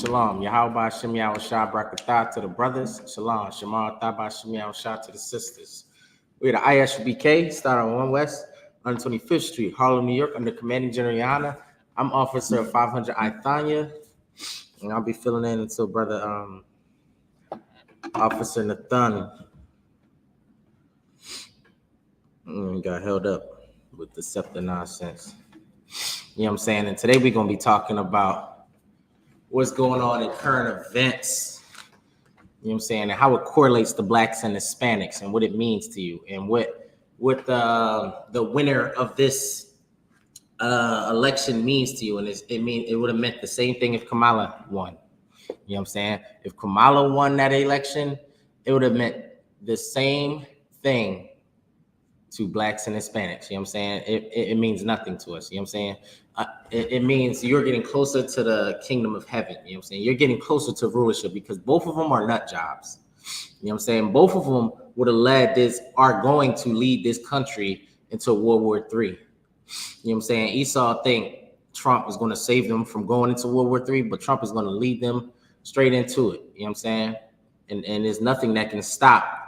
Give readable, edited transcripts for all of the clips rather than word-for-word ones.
Shalom. Yahweh Shem YAHUSHA Brakatah to the brothers. Shalom. Shema Thabah Shem YAHUSHA to the sisters. We're the I.S.U.P.K, started on 1 West, 125th Street, Harlem, New York, under Commanding General YAHANNA. I'm Officer 500 I.Thanya, and I'll be filling in until Brother Officer Nathan got held up with the scepter nonsense. You know what I'm saying? And today we're going to be talking about what's going on in current events, you know what I'm saying, and how it correlates to blacks and Hispanics and what it means to you, and what the winner of this election means to you. And it would have meant the same thing if Kamala won. You know what I'm saying? If Kamala won that election, it would have meant the same thing to blacks and Hispanics. You know what I'm saying? It means nothing to us. You know what I'm saying? It means you're getting closer to the kingdom of heaven. You know what I'm saying? You're getting closer to rulership, because both of them are nut jobs. You know what I'm saying? Both of them would have are going to lead this country into World War III. You know what I'm saying? Esau think Trump is going to save them from going into World War III, but Trump is going to lead them straight into it. You know what I'm saying? And there's nothing that can stop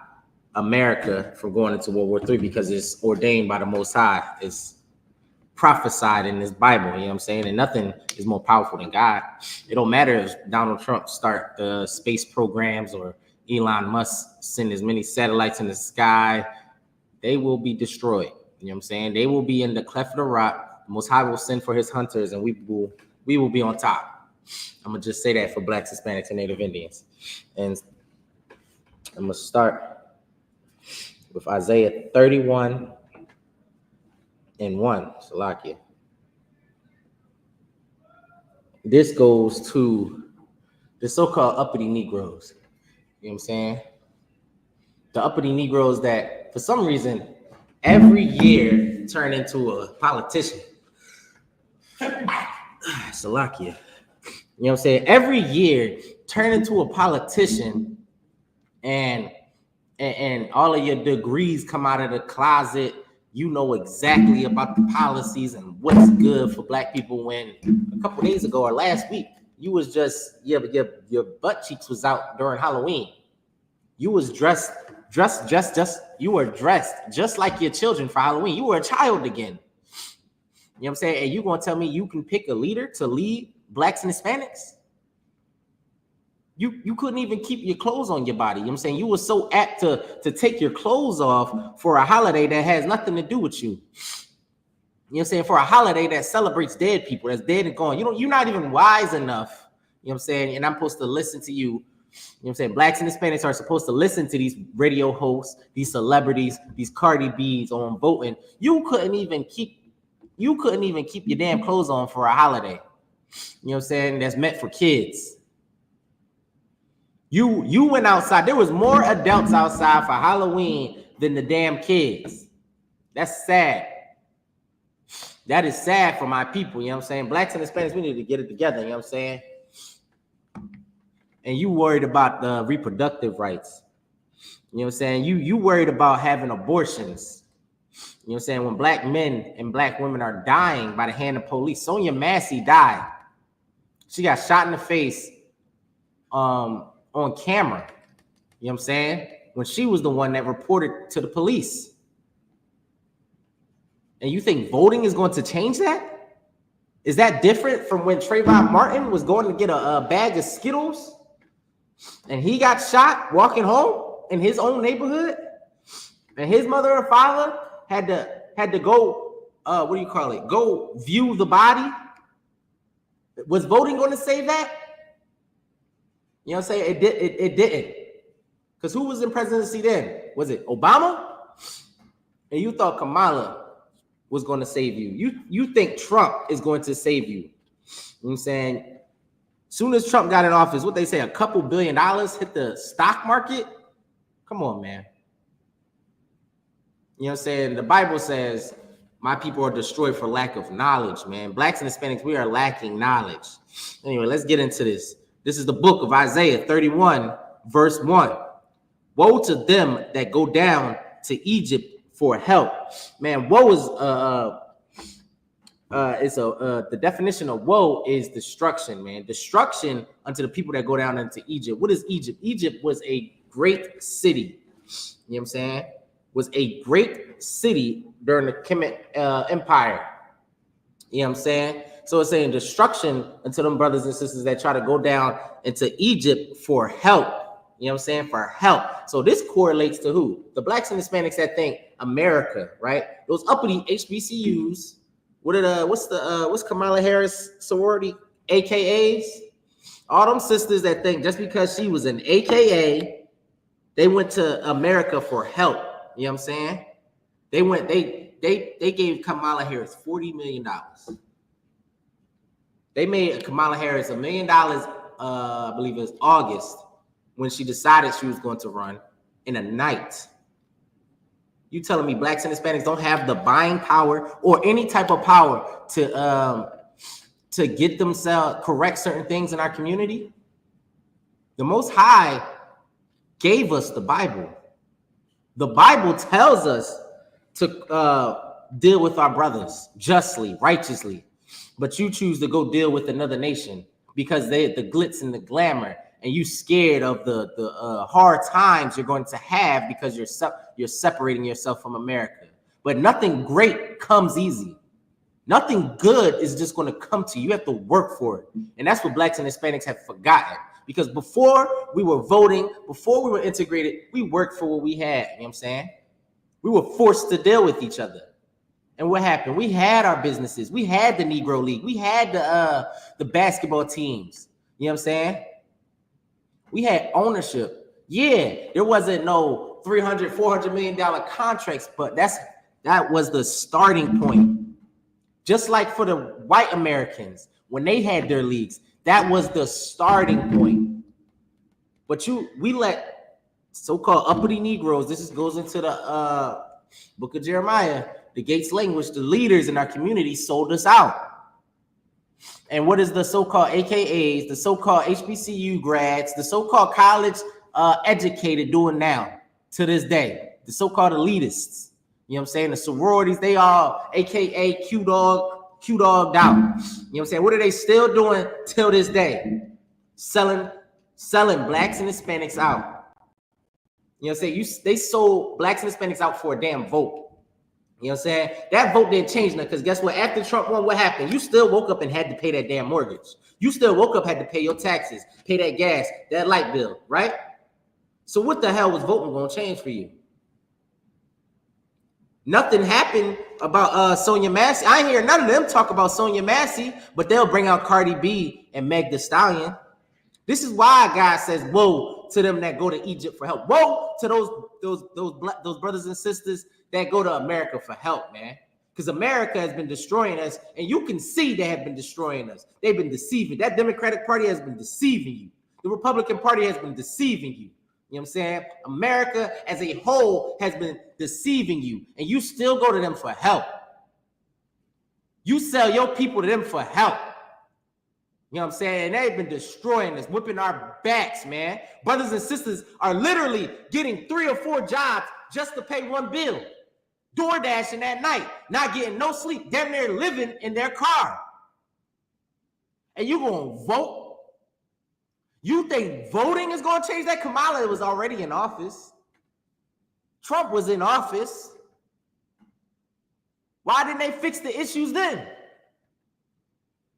America from going into World War III, because it's ordained by the Most High. It's prophesied in this Bible. You know what I'm saying? And nothing is more powerful than God. It don't matter if Donald Trump start the space programs or Elon Musk send as many satellites in the sky. They will be destroyed. You know what I'm saying? They will be in the cleft of the rock. The Most High will send for his hunters, and we will be on top. I'm gonna just say that for blacks, Hispanics, and Native Indians. And I'm gonna start with Isaiah 31:1, Salakia. This goes to the so-called uppity Negroes. You know what I'm saying? The uppity Negroes that, for some reason, every year turn into a politician. Salakia. You know what I'm saying? Every year turn into a politician, and all of your degrees come out of the closet. You know exactly about the policies and what's good for black people, when a couple days ago or last week, you was just, your butt cheeks was out during Halloween. You was dressed just like your children for Halloween. You were a child again. You know what I'm saying? And you gonna tell me you can pick a leader to lead blacks and Hispanics? You couldn't even keep your clothes on your body. You know what I'm saying? You were so apt to take your clothes off for a holiday that has nothing to do with you. You know what I'm saying? For a holiday that celebrates dead people, that's dead and gone. You're not even wise enough. You know what I'm saying? And I'm supposed to listen to you. You know what I'm saying? Blacks and Hispanics are supposed to listen to these radio hosts, these celebrities, these Cardi B's on voting. You couldn't even keep your damn clothes on for a holiday. You know what I'm saying? That's meant for kids. You went outside. There was more adults outside for Halloween than the damn kids. That's sad. That is sad for my people. You know what I'm saying? Blacks and Hispanics, we need to get it together. You know what I'm saying? And you worried about the reproductive rights. You know what I'm saying? You worried about having abortions. You know what I'm saying? When black men and black women are dying by the hand of police. Sonia Massey died. She got shot in the face on camera. You know what I'm saying? When she was the one that reported to the police. And you think voting is going to change that? Is that different from when Trayvon Martin was going to get a bag of Skittles and he got shot walking home in his own neighborhood, and his mother and father had to go go view the body? Was voting going to save that? You know what I'm saying? It didn't. Because who was in presidency then? Was it Obama? And you thought Kamala was going to save you. You think Trump is going to save you. You know what I'm saying? Soon as Trump got in office, what they say, a couple $1 billion hit the stock market? Come on, man. You know what I'm saying? The Bible says, my people are destroyed for lack of knowledge, man. Blacks and Hispanics, we are lacking knowledge. Anyway, let's get into this. This is the book of Isaiah 31, verse 1. Woe to them that go down to Egypt for help. Man, woe is the definition of woe is destruction, man. Destruction unto the people that go down into Egypt. What is Egypt? Egypt was a great city. You know what I'm saying? Was a great city during the Kemet Empire. You know what I'm saying? So it's saying destruction unto them brothers and sisters that try to go down into Egypt for help. You know what I'm saying? For help. So this correlates to who? The blacks and Hispanics that think America, right? Those uppity HBCUs. What's Kamala Harris sorority? AKAs? All them sisters that think just because she was an AKA, they went to America for help. You know what I'm saying? They gave Kamala Harris $40 million. They made Kamala Harris $1 million, I believe it was August, when she decided she was going to run in a night. You telling me blacks and Hispanics don't have the buying power or any type of power to get themselves correct certain things in our community? The Most High gave us the Bible. The Bible tells us to deal with our brothers justly, righteously, but you choose to go deal with another nation because they the glitz and the glamour, and you scared of the hard times you're going to have because you're separating yourself from America. But nothing great comes easy. Nothing good is just going to come to you. You have to work for it. And that's what blacks and Hispanics have forgotten. Because before we were voting, before we were integrated, we worked for what we had. You know what I'm saying? We were forced to deal with each other. And what happened? We had our businesses. We had the Negro League. We had the basketball teams. You know what I'm saying? We had ownership. Yeah, there wasn't no $300-400 million contracts, but that was the starting point. Just like for the white Americans, when they had their leagues, that was the starting point. But we let so-called uppity Negroes, goes into the book of Jeremiah, the Gates language, the leaders in our community sold us out. And what is the so-called AKAs, the so-called HBCU grads, the so-called college educated doing now to this day? The so-called elitists. You know what I'm saying? The sororities, they all AKA Q-dogged out. You know what I'm saying? What are they still doing till this day? Selling blacks and Hispanics out. You know what I'm saying? They sold blacks and Hispanics out for a damn vote. You know what I'm saying? That vote didn't change nothing, because guess what? After Trump won, what happened? You still woke up and had to pay that damn mortgage. You still woke up, had to pay your taxes, pay that gas, that light bill, right? So what the hell was voting going to change for you? Nothing happened about Sonia Massey. I ain't hear none of them talk about Sonia Massey, but they'll bring out Cardi B and Meg Thee Stallion. This is why God says, woe to them that go to Egypt for help. Woe to those brothers and sisters that go to America for help, man. Because America has been destroying us, and you can see they have been destroying us. They've been deceiving. That Democratic Party has been deceiving you. The Republican Party has been deceiving you. You know what I'm saying? America as a whole has been deceiving you, and you still go to them for help. You sell your people to them for help. You know what I'm saying? And they've been destroying us, whipping our backs, man. Brothers and sisters are literally getting 3 or 4 jobs just to pay one bill. Door dashing at night, not getting no sleep, damn near living in their car. And you gonna vote? You think voting is gonna change that? Kamala was already in office. Trump was in office. Why didn't they fix the issues then?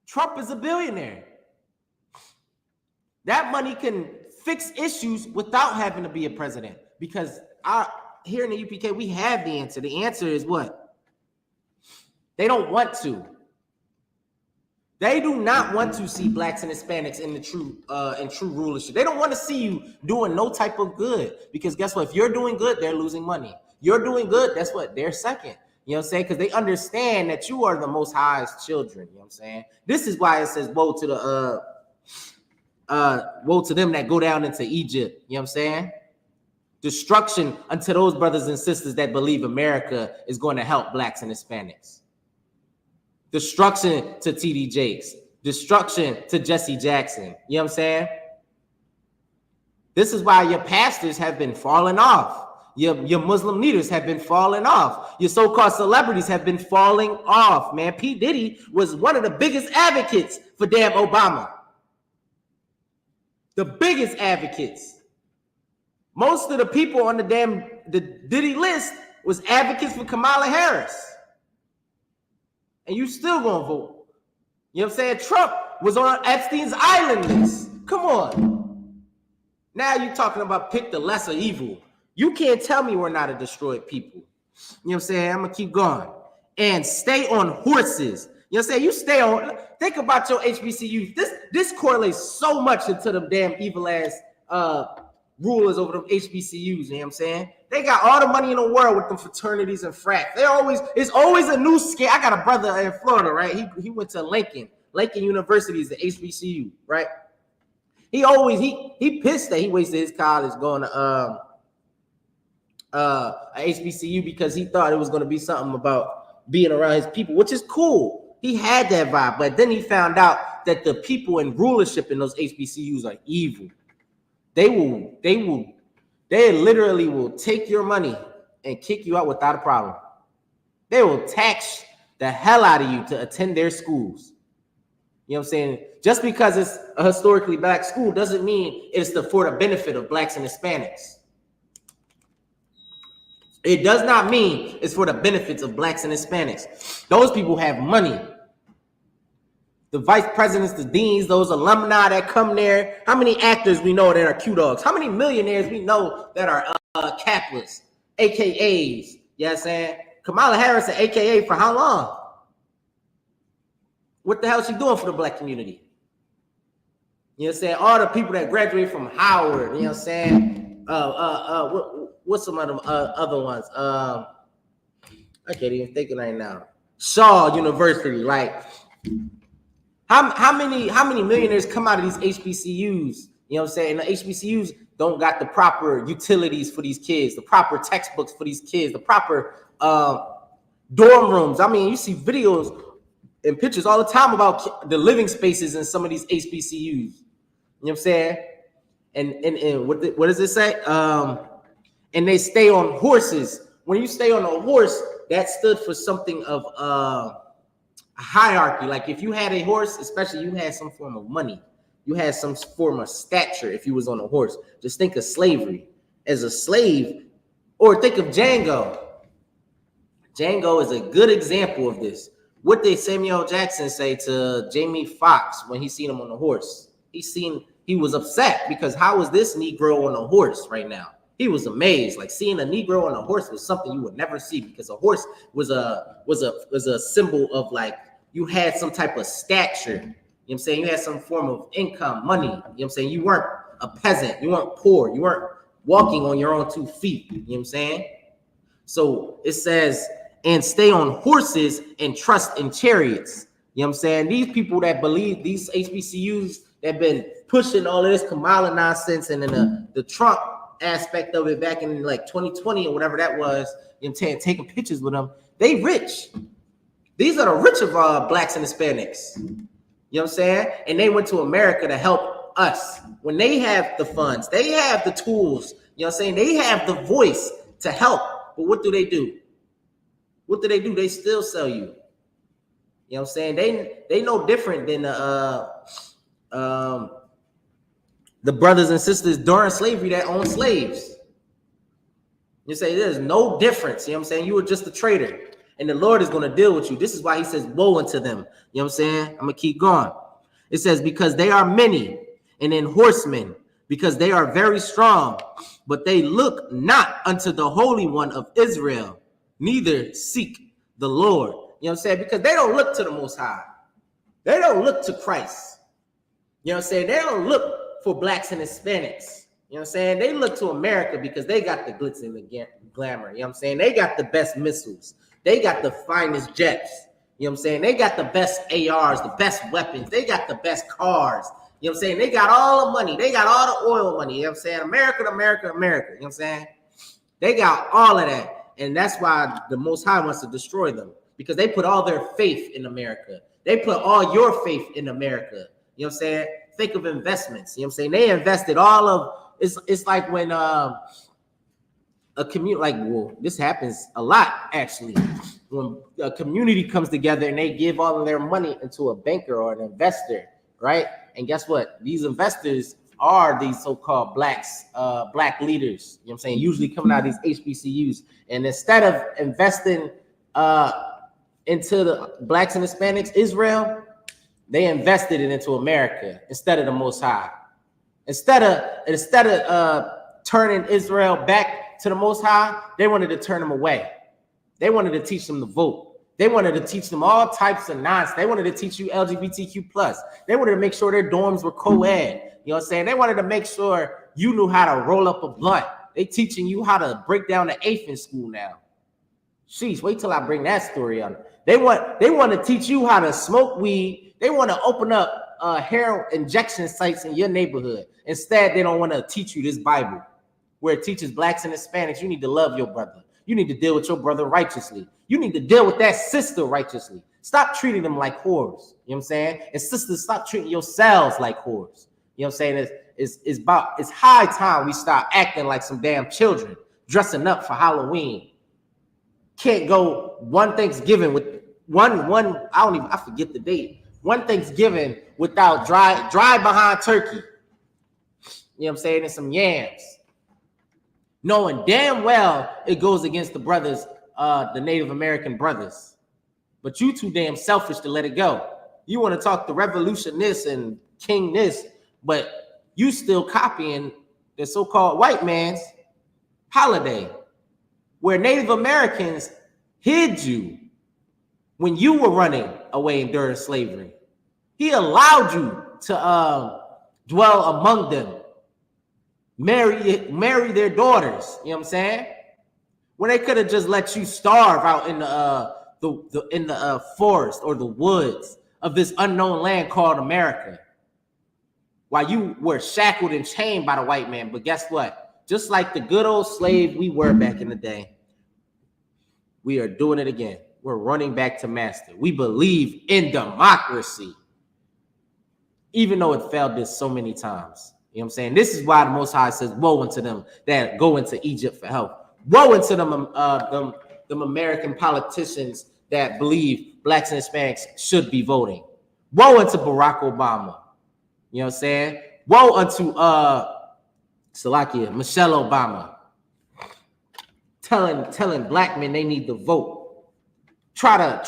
Trump is a billionaire. That money can fix issues without having to be a president, because here in the U.P.K, we have the answer. The answer is what? They don't want to. They do not want to see blacks and Hispanics in the true rulership. They don't want to see you doing no type of good, because guess what? If you're doing good, they're losing money. You're doing good, that's what? They're second. You know what I'm saying? Because they understand that you are the Most High's children. You know what I'm saying? This is why it says woe to them that go down into Egypt. You know what I'm saying? Destruction unto those brothers and sisters that believe America is going to help blacks and Hispanics. Destruction to T.D. Jakes. Destruction to Jesse Jackson. You know what I'm saying? This is why your pastors have been falling off. Your Muslim leaders have been falling off. Your so-called celebrities have been falling off, man. P. Diddy was one of the biggest advocates for damn Obama. The biggest advocates. Most of the people on the Diddy list was advocates for Kamala Harris. And you still gonna vote. You know what I'm saying? Trump was on Epstein's Island list. Come on. Now you're talking about pick the lesser evil. You can't tell me we're not a destroyed people. You know what I'm saying? I'm gonna keep going. And stay on horses. You know what I'm saying? You stay on, think about your HBCUs. This correlates so much into them damn evil ass rulers over them HBCUs, you know what I'm saying? They got all the money in the world with them fraternities and frats. It's always a new scam. I got a brother in Florida, right? He went to Lincoln University is the HBCU, right? He pissed that he wasted his college going to a HBCU because he thought it was going to be something about being around his people, which is cool. He had that vibe, but then he found out that the people in rulership in those HBCUs are evil. They literally will take your money and kick you out without a problem. They will tax the hell out of you to attend their schools. You know what I'm saying? Just because it's a historically black school doesn't mean it's for the benefit of blacks and Hispanics. It does not mean it's for the benefits of blacks and Hispanics. Those people have money. The vice presidents, the deans, those alumni that come there. How many actors we know that are Q-Dogs? How many millionaires we know that are Kappas, AKAs? You know what I'm saying? Kamala Harris, an AKA for how long? What the hell is she doing for the black community? You know what I'm saying? All the people that graduate from Howard, you know what I'm saying? What's some of them other ones? I can't even think of right now. Shaw University, like how many millionaires come out of these HBCUs? You know what I'm saying? And the HBCUs don't got the proper utilities for these kids, the proper textbooks for these kids, the proper dorm rooms. I mean, you see videos and pictures all the time about the living spaces in some of these HBCUs. You know what I'm saying? And what does it say? And they stay on horses. When you stay on a horse, that stood for something of a hierarchy. Like if you had a horse, especially you had some form of money. You had some form of stature if you was on a horse. Just think of slavery. As a slave, or think of Django. Django is a good example of this. What did Samuel Jackson say to Jamie Foxx when he seen him on the horse? He was upset because how is this Negro on a horse right now? He was amazed. Like seeing a Negro on a horse was something you would never see because a horse was a symbol of like you had some type of stature. You know what I'm saying? You had some form of income, money. You know what I'm saying? You weren't a peasant. You weren't poor. You weren't walking on your own 2 feet. You know what I'm saying? So it says, and stay on horses and trust in chariots. You know what I'm saying? These people that believe, these HBCUs that been pushing all of this Kamala nonsense and then the Trump aspect of it back in like 2020 or whatever that was, you know what I'm saying, taking pictures with them, they rich. These are the rich of blacks and Hispanics. You know what I'm saying? And they went to America to help us. When they have the funds, they have the tools, you know what I'm saying? They have the voice to help. But what do? What do? They still sell you. You know what I'm saying? They no different than the brothers and sisters during slavery that owned slaves. You say there's no difference. You know what I'm saying? You were just a trader. And the Lord is going to deal with you. This is why he says, woe unto them. You know what I'm saying? I'm going to keep going. It says, because they are many, and then horsemen, because they are very strong, but they look not unto the Holy One of Israel, neither seek the Lord. You know what I'm saying? Because they don't look to the Most High. They don't look to Christ. You know what I'm saying? They don't look for blacks and Hispanics. You know what I'm saying? They look to America because they got the glitz and the glamour. You know what I'm saying? They got the best missiles. They got the finest jets. You know what I'm saying? They got the best ARs, the best weapons. They got the best cars. You know what I'm saying? They got all the money. They got all the oil money. You know what I'm saying? America, America, America. You know what I'm saying? They got all of that. And that's why the Most High wants to destroy them, because they put all their faith in America. They put all your faith in America. You know what I'm saying? Think of investments. You know what I'm saying? They invested all of, it's like when a community, like, well, this happens a lot actually, when a community comes together and they give all of their money into a banker or an investor, right? And guess what? These investors are these so-called blacks, black leaders, you know what I'm saying? Usually coming out of these HBCUs. And instead of investing into the blacks and Hispanics, Israel, they invested it into America instead of the Most High. Instead of turning Israel back to the Most High, they wanted to turn them away. They wanted to teach them to vote. They wanted to teach them all types of nonsense. They wanted to teach you LGBTQ+. They wanted to make sure their dorms were co-ed. You know what I'm saying? They wanted to make sure you knew how to roll up a blunt. They teaching you how to break down the eighth in school now. Sheesh, wait till I bring that story on. They want to teach you how to smoke weed. They want to open up heroin injection sites in your neighborhood. Instead, they don't want to teach you this Bible, where it teaches blacks and Hispanics, you need to love your brother. You need to deal with your brother righteously. You need to deal with that sister righteously. Stop treating them like whores. You know what I'm saying? And sisters, stop treating yourselves like whores. You know what I'm saying? It's high time we start acting like some damn children, dressing up for Halloween. Can't go one Thanksgiving with I forget the date. One Thanksgiving without dry behind turkey. You know what I'm saying? And some yams. Knowing damn well it goes against the brothers, the Native American brothers. But you too damn selfish to let it go. You want to talk the revolution this and king this, but you still copying the so-called white man's holiday, where Native Americans hid you when you were running away during slavery. He allowed you to dwell among them, marry their daughters. You know what I'm saying? When they could have just let you starve out in the forest or the woods of this unknown land called America, while you were shackled and chained by the white man. But guess what? Just like the good old slave we were back in the day, we are doing it again. We're running back to master. We believe in democracy, even though it failed us so many times. You know what I'm saying? This is why the Most High says, woe unto them that go into Egypt for help. Woe unto them American politicians that believe blacks and Hispanics should be voting. Woe unto Barack Obama. You know what I'm saying? Woe unto Michelle Obama. Telling black men they need to vote. Try to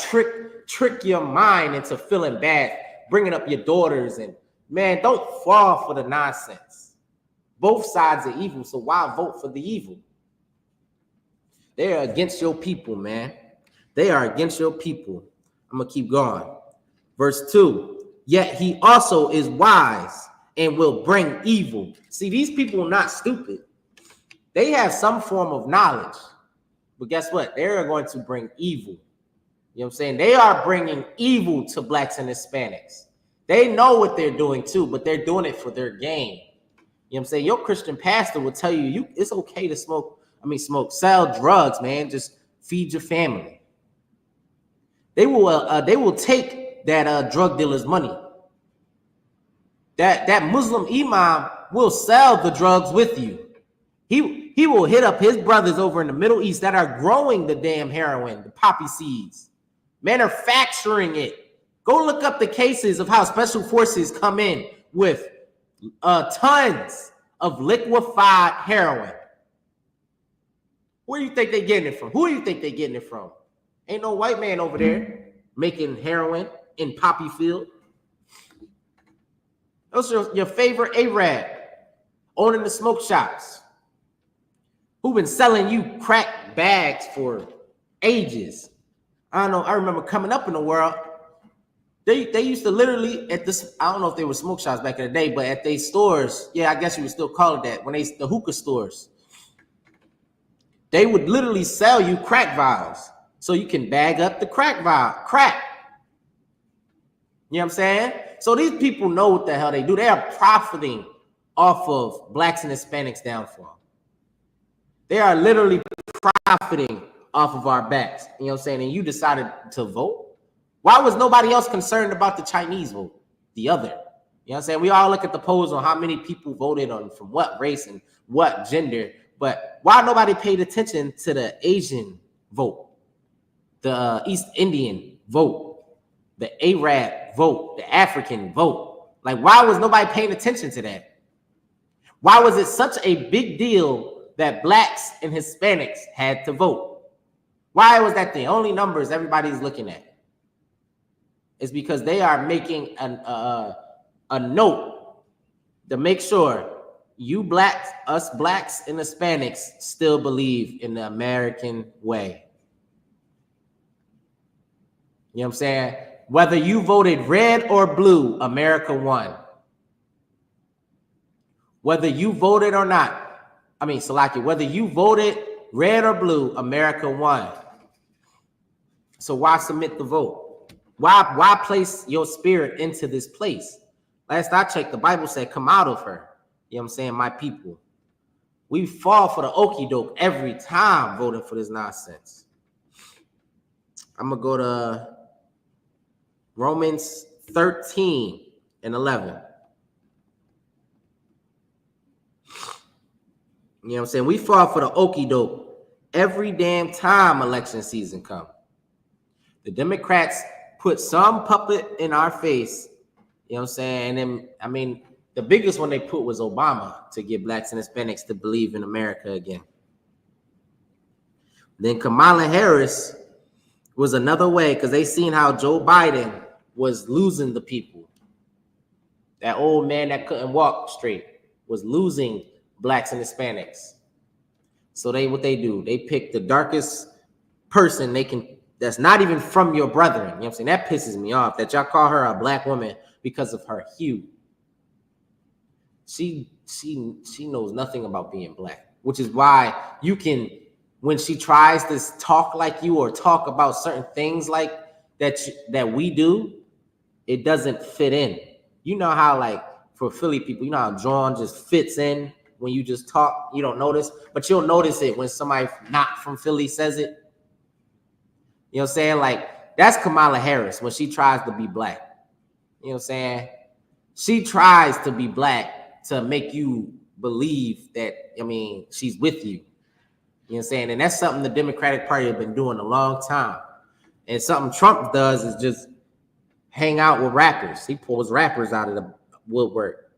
trick your mind into feeling bad, bringing up your daughters, and man, don't fall for the nonsense. Both sides are evil, so why vote for the evil? They are against your people, man. They are against your people. I'm gonna keep going. Verse 2. Yet he also is wise and will bring evil. See, these people are not stupid. They have some form of knowledge. But guess what? They're going to bring evil. You know what I'm saying? They are bringing evil to blacks and Hispanics. They know what they're doing too, but they're doing it for their gain. You know what I'm saying? Your Christian pastor will tell you it's okay to sell drugs, man. Just feed your family. They will take that drug dealer's money. That Muslim imam will sell the drugs with you. He will hit up his brothers over in the Middle East that are growing the damn heroin, the poppy seeds, manufacturing it. Go look up the cases of how special forces come in with tons of liquefied heroin. Where do you think they're getting it from? Who do you think they're getting it from? Ain't no white man over there making heroin in poppy field. Those are your favorite Arab owning the smoke shops, who've been selling you crack bags for ages. I don't know. I remember coming up in the world, they used to literally at this, I don't know if they were smoke shops back in the day, but at their stores, yeah, I guess you would still call it that, the hookah stores, they would literally sell you crack vials so you can bag up the crack vial, crack. You know what I'm saying? So these people know what the hell they do. They are profiting off of blacks and Hispanics downfall. They are literally profiting off of our backs. You know what I'm saying? And you decided to vote. Why was nobody else concerned about the Chinese vote? The other. You know what I'm saying? We all look at the polls on how many people voted on from what race and what gender. But why nobody paid attention to the Asian vote, the East Indian vote, the Arab vote, the African vote? Like, why was nobody paying attention to that? Why was it such a big deal that blacks and Hispanics had to vote? Why was that the only numbers everybody's looking at? It's because they are making a note to make sure you blacks, us blacks and Hispanics still believe in the American way. You know what I'm saying? Whether you voted red or blue, America won. Whether you voted or not, I mean, Salaki, whether you voted red or blue, America won. So why submit the vote? Why place your spirit into this place? Last I checked, the Bible said, come out of her. You know what I'm saying? My people. We fall for the okie doke every time voting for this nonsense. I'm going to go to Romans 13 and 11. You know what I'm saying? We fall for the okie doke every damn time election season comes. The Democrats put some puppet in our face. You know what I'm saying? And then, I mean, the biggest one they put was Obama to get blacks and Hispanics to believe in America again. Then Kamala Harris was another way because they seen how Joe Biden was losing the people. That old man that couldn't walk straight was losing blacks and Hispanics. So what they do, they pick the darkest person they can, that's not even from your brethren. You know what I'm saying? That pisses me off that y'all call her a black woman because of her hue. She knows nothing about being black, which is why you can, when she tries to talk like you or talk about certain things like that we do, it doesn't fit in. You know how, like, for Philly people, you know how John just fits in when you just talk, you don't notice, but you'll notice it when somebody not from Philly says it. You know what I'm saying? Like, that's Kamala Harris when she tries to be black. You know what I'm saying? She tries to be black to make you believe that, I mean, she's with you. You know what I'm saying? And that's something the Democratic Party have been doing a long time. And something Trump does is just hang out with rappers. He pulls rappers out of the woodwork.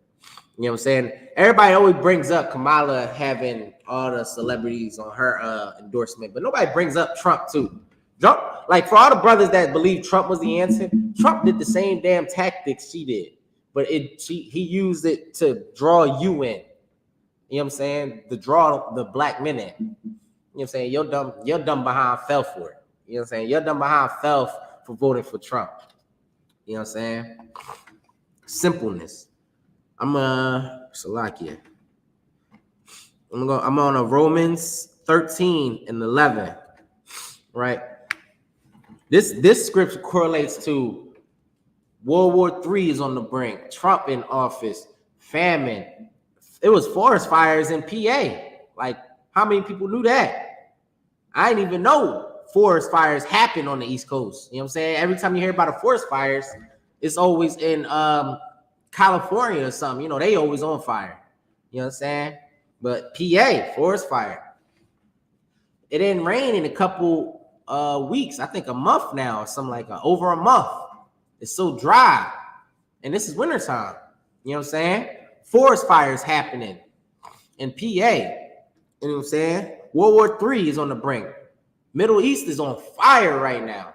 You know what I'm saying? Everybody always brings up Kamala having all the celebrities on her endorsement, but nobody brings up Trump too. Trump, like, for all the brothers that believe Trump was the answer, Trump did the same damn tactics she did, but he used it to draw you in. You know what I'm saying? To draw the black men in. You know what I'm saying? Your dumb behind fell for it. You know what I'm saying? Your dumb behind fell for voting for Trump. You know what I'm saying? Simpleness. I'm Salakia. I'm on a Romans 13 and 11. Right? This scripture correlates to World War III is on the brink, Trump in office, famine. It was forest fires in PA. Like, how many people knew that? I didn't even know forest fires happen on the East Coast. You know what I'm saying? Every time you hear about a forest fires, it's always in California or something. You know, they always on fire. You know what I'm saying? But PA, forest fire. It didn't rain in a couple weeks, I think a month now, or something like that, over a month. It's so dry, and this is wintertime. You know what I'm saying? Forest fires happening in PA. You know what I'm saying? World War III is on the brink. Middle East is on fire right now,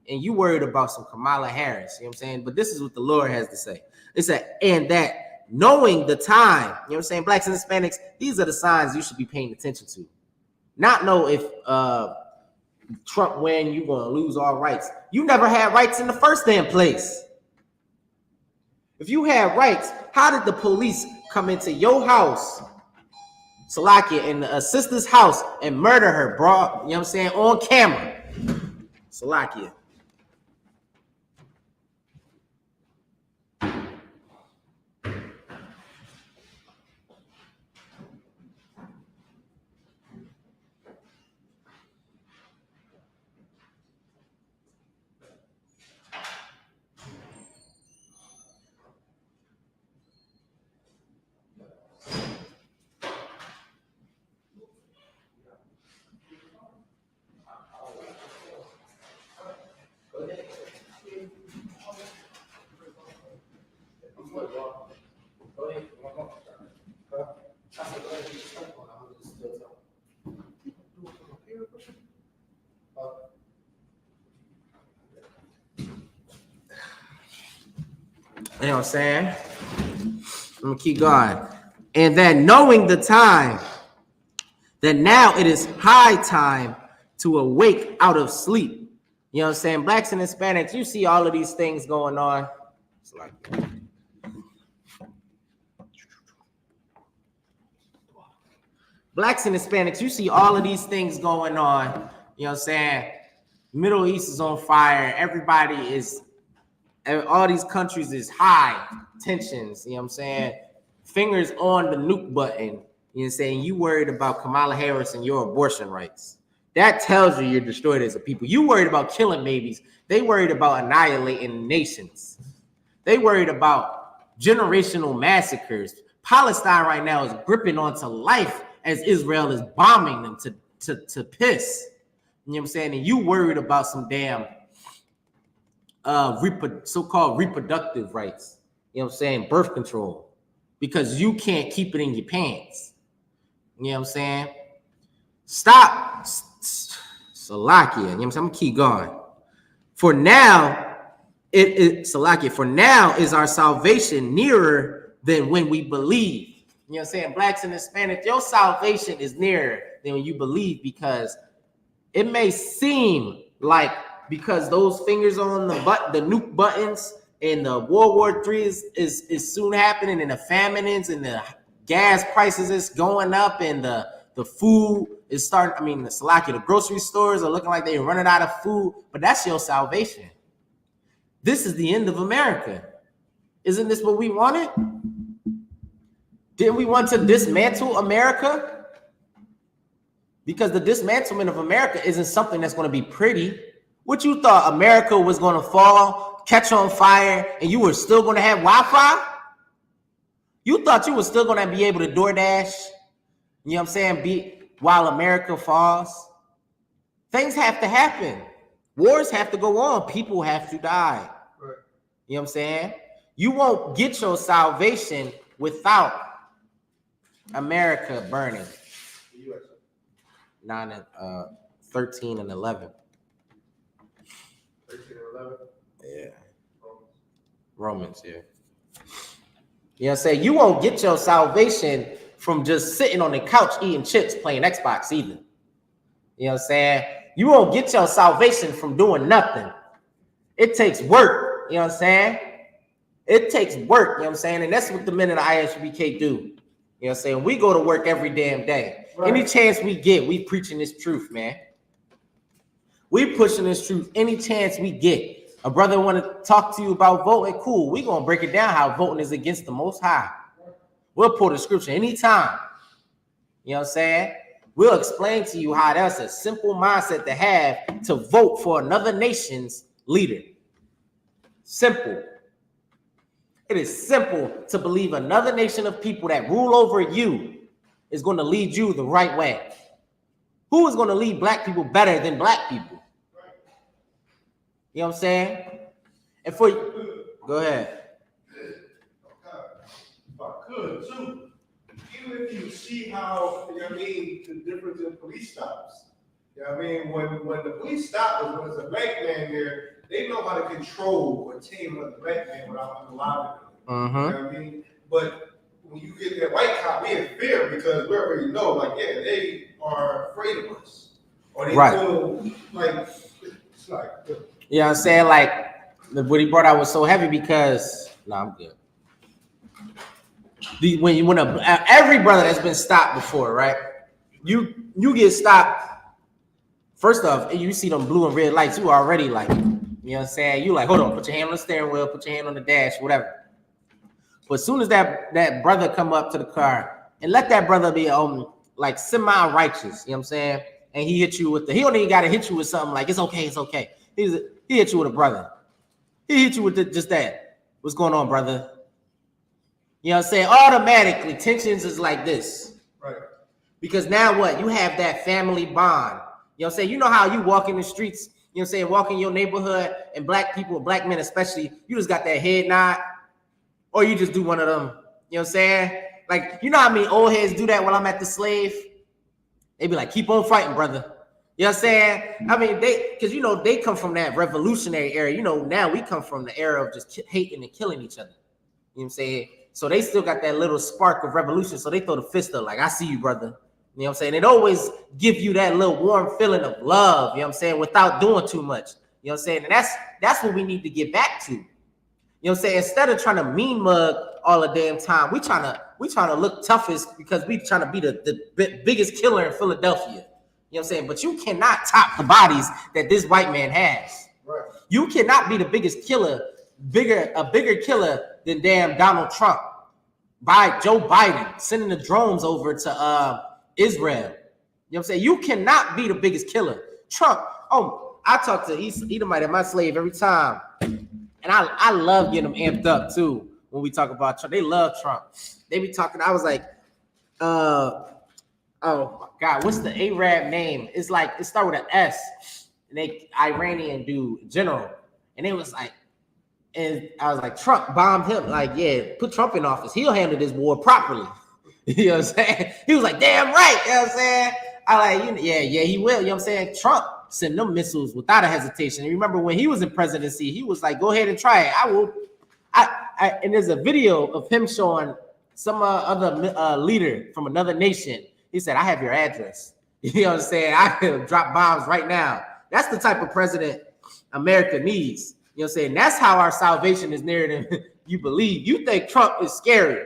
and you worried about some Kamala Harris. You know what I'm saying? But this is what the Lord has to say. It said, and that knowing the time, you know what I'm saying, blacks and Hispanics, these are the signs you should be paying attention to. Not know if Trump win, you're going to lose all rights. You never had rights in the first damn place. If you had rights, how did the police come into your house, Salakia, in a sister's house and murder her, bro? You know what I'm saying? On camera. Salakia. You know what I'm saying? I'm gonna keep going. And then knowing the time, that now it is high time to awake out of sleep. You know what I'm saying? Blacks and Hispanics, you see all of these things going on. It's like Blacks and Hispanics, you see all of these things going on. You know what I'm saying? Middle East is on fire. Everybody is, all these countries is high tensions. You know what I'm saying? Fingers on the nuke button. You know what I'm saying? You worried about Kamala Harris and your abortion rights. That tells you you're destroyed as a people. You worried about killing babies. They worried about annihilating nations. They worried about generational massacres. Palestine right now is gripping onto life as Israel is bombing them to piss. You know what I'm saying? And you worried about some damn so-called reproductive rights. You know what I'm saying? Birth control. Because you can't keep it in your pants. You know what I'm saying? Stop. Salakia. You know what I'm saying? I'm gonna keep going. For now, Salakia, for now is our salvation nearer than when we believe. You know what I'm saying? Blacks and Hispanics, your salvation is nearer than when you believe, because it may seem like because those fingers on the nuke buttons and the World War III is soon happening, and the famines and the gas prices is going up, and the food is starting. I mean, the grocery stores are looking like they're running out of food, but that's your salvation. This is the end of America. Isn't this what we wanted? Didn't we want to dismantle America? Because the dismantlement of America isn't something that's going to be pretty. What you thought America was going to fall, catch on fire, and you were still going to have Wi-Fi? You thought you were still going to be able to DoorDash, you know what I'm saying, while America falls? Things have to happen. Wars have to go on. People have to die. Right. You know what I'm saying? You won't get your salvation without America burning. 13 and 11. 13 and 11? Yeah. Romans, yeah. You know what I'm saying? You won't get your salvation from just sitting on the couch eating chips playing Xbox either. You know what I'm saying? You won't get your salvation from doing nothing. It takes work. You know what I'm saying? It takes work. You know what I'm saying? And that's what the men of the I.S.U.P.K do. You know what I'm saying? We go to work every damn day. Right. Any chance we get, we preaching this truth, man. We pushing this truth any chance we get. A brother want to talk to you about voting, cool. We're going to break it down how voting is against the Most High. We'll pull the scripture anytime. You know what I'm saying? We'll explain to you how that's a simple mindset to have to vote for another nation's leader. Simple. It is simple to believe another nation of people that rule over you is going to lead you the right way. Who is going to lead black people better than black people? You know what I'm saying? And for you, go ahead. If I could, too, even if you see how, you know what I mean, the difference in police stops. You know what I mean? When the police stop us, when there's a black man there, they know how to control or tame a black man without allowing it. You know what I mean? But when you get that white cop, we in fear because we already know, like, yeah, they are afraid of us. Or they feel like, it's like, you know what I'm saying? Like, what he brought out was so heavy because, I'm good. When every brother that's been stopped before, right? You get stopped. First off, you see them blue and red lights, you already like, you know what I'm saying? You like, hold on, put your hand on the steering wheel, put your hand on the dash, whatever. But as soon as that brother come up to the car, and let that brother be like semi-righteous, you know what I'm saying? And he hit you with he don't even gotta hit you with something like it's okay, it's okay. He hit you with a brother. He hit you with just that. What's going on, brother? You know what I'm saying? Automatically, tensions is like this. Right. Because now what? You have that family bond. You know what I'm saying? You know how you walk in the streets, you know what I'm saying, walk in your neighborhood, and black people, black men especially, you just got that head nod, or you just do one of them, you know what I'm saying? Like, you know how many old heads do that when I'm at the slave? They be like, keep on fighting, brother. You know what I'm saying? I mean, because, you know, they come from that revolutionary era. You know, now we come from the era of just hating and killing each other. what I'm saying? So they still got that little spark of revolution. So they throw the fist up like, I see you, brother. You know what I'm saying? It always give you that little warm feeling of love, you know what I'm saying, without doing too much. You know what I'm saying? And that's what we need to get back to. You know what I'm saying? Instead of trying to mean mug all the damn time, we trying to look toughest because we trying to be the biggest killer in Philadelphia. You know what I'm saying? But you cannot top the bodies that this white man has. Right. You cannot be the biggest killer, a bigger killer than damn Donald Trump by Joe Biden sending the drones over to Israel. You know what I'm saying? You cannot be the biggest killer. Trump, I talk to Edomite and my slave every time. And I love getting them amped up too when we talk about Trump. They love Trump. They be talking, I was like, oh my God, what's the Arab name? It's like, it starts with an S. And they Iranian dude, general. And it was like, and I was like, Trump bombed him. Like, yeah, put Trump in office. He'll handle this war properly. You know what I'm saying? He was like, damn right. You know what I'm saying? I like, yeah, he will. You know what I'm saying? Trump sent them missiles without a hesitation. And remember when he was in presidency, he was like, go ahead and try it. I will. And there's a video of him showing some other leader from another nation. He said, I have your address. You know what I'm saying? I can drop bombs right now. That's the type of president America needs. You know what I'm saying? That's how our salvation is nearer than you believe. You think Trump is scary.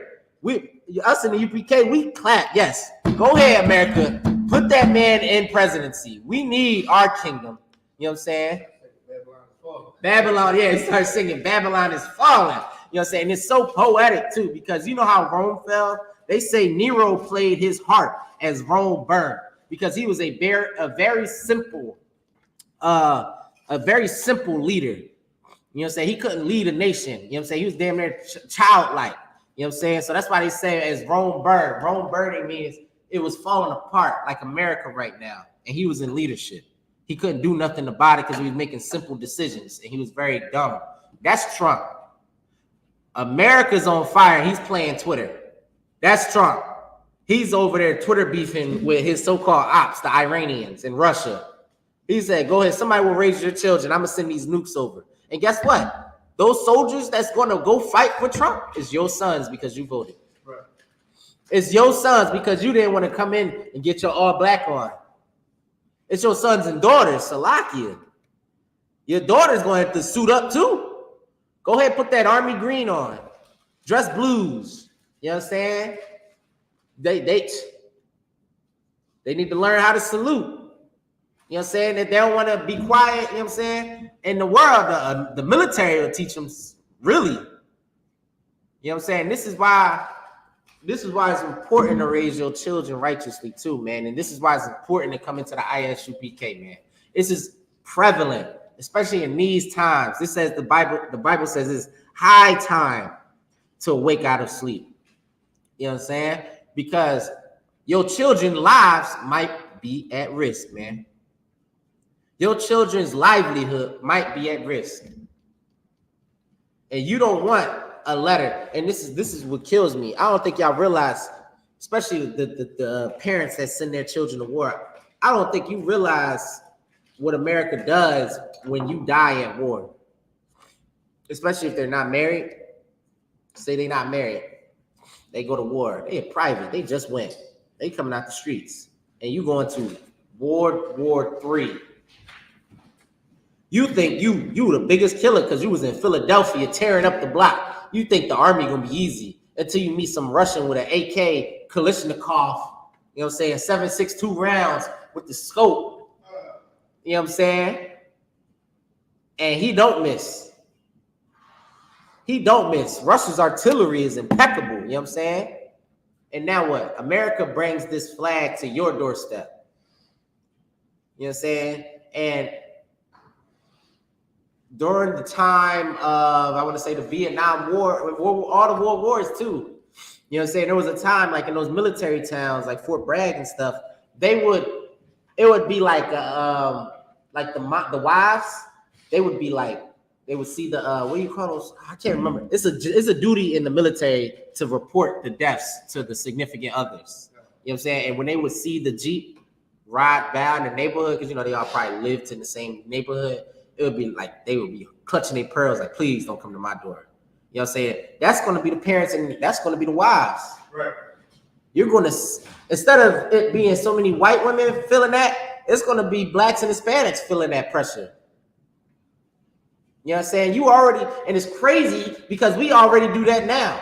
Us in the UPK, we clap. Yes. Go ahead, America. Put that man in presidency. We need our kingdom. You know what I'm saying? Babylon, yeah, he started singing Babylon is falling. You know what I'm saying? It's so poetic too, because you know how Rome fell? They say Nero played his harp as Rome burned because he was a very simple leader. You know what I'm saying? He couldn't lead a nation. You know what I'm saying? He was damn near childlike. You know what I'm saying? So that's why they say as Rome burned. Rome burning means it was falling apart like America right now. And he was in leadership. He couldn't do nothing about it because he was making simple decisions and he was very dumb. That's Trump. America's on fire. He's playing Twitter. That's Trump. He's over there Twitter beefing with his so-called ops, the Iranians in Russia. He said, go ahead, somebody will raise your children. I'm going to send these nukes over. And guess what? Those soldiers that's going to go fight for Trump is your sons because you voted. Right. It's your sons because you didn't want to come in and get your all black on. It's your sons and daughters, Salakia. Your daughter's going to have to suit up too. Go ahead, put that army green on. Dress blues. You know what I'm saying? They need to learn how to salute. You know what I'm saying? That they don't want to be quiet, you know what I'm saying? In the world, the military will teach them really. You know what I'm saying? This is why it's important to raise your children righteously too, man. And this is why it's important to come into the I.S.U.P.K, man. This is prevalent, especially in these times. This says the Bible says it's high time to awake out of sleep. You know what I'm saying? Because your children's lives might be at risk, man. Your children's livelihood might be at risk. And you don't want a letter. And this is what kills me. I don't think y'all realize, especially the parents that send their children to war. I don't think you realize what America does when you die at war. Especially if they're not married. Say they're not married. They go to war. They're private. They just went. They coming out the streets. And you going to World War III. You think you the biggest killer because you was in Philadelphia tearing up the block. You think the army gonna be easy until you meet some Russian with an AK Kalashnikov, you know what I'm saying, 7.62 rounds with the scope. You know what I'm saying? And he don't miss. He don't miss. Russia's artillery is impeccable, you know what I'm saying? And now what? America brings this flag to your doorstep. You know what I'm saying? And during the time of, I want to say, the Vietnam War, all the world wars too. You know what I'm saying? There was a time like in those military towns, like Fort Bragg and stuff, it would be like the wives, they would be like, they would see the, what do you call those? I can't remember. It's a duty in the military to report the deaths to the significant others. You know what I'm saying? And when they would see the Jeep ride down the neighborhood, because, you know, they all probably lived in the same neighborhood, it would be like they would be clutching their pearls like, please don't come to my door. You know what I'm saying? That's going to be the parents and that's going to be the wives. Right. You're going to, instead of it being so many white women feeling that, it's going to be blacks and Hispanics feeling that pressure. You know what I'm saying? You already, and it's crazy because we already do that now.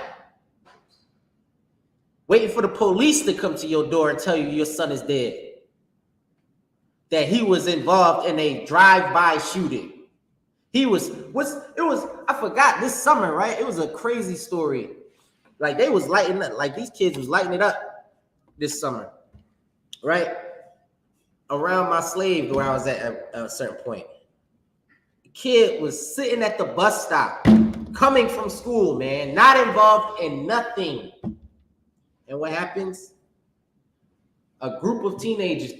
Waiting for the police to come to your door and tell you your son is dead. That he was involved in a drive-by shooting. I forgot this summer, right? It was a crazy story. Like they was lighting up, like these kids was lighting it up this summer, right? Around my slave where I was at a certain point. The kid was sitting at the bus stop, coming from school, man, not involved in nothing. And what happens? A group of teenagers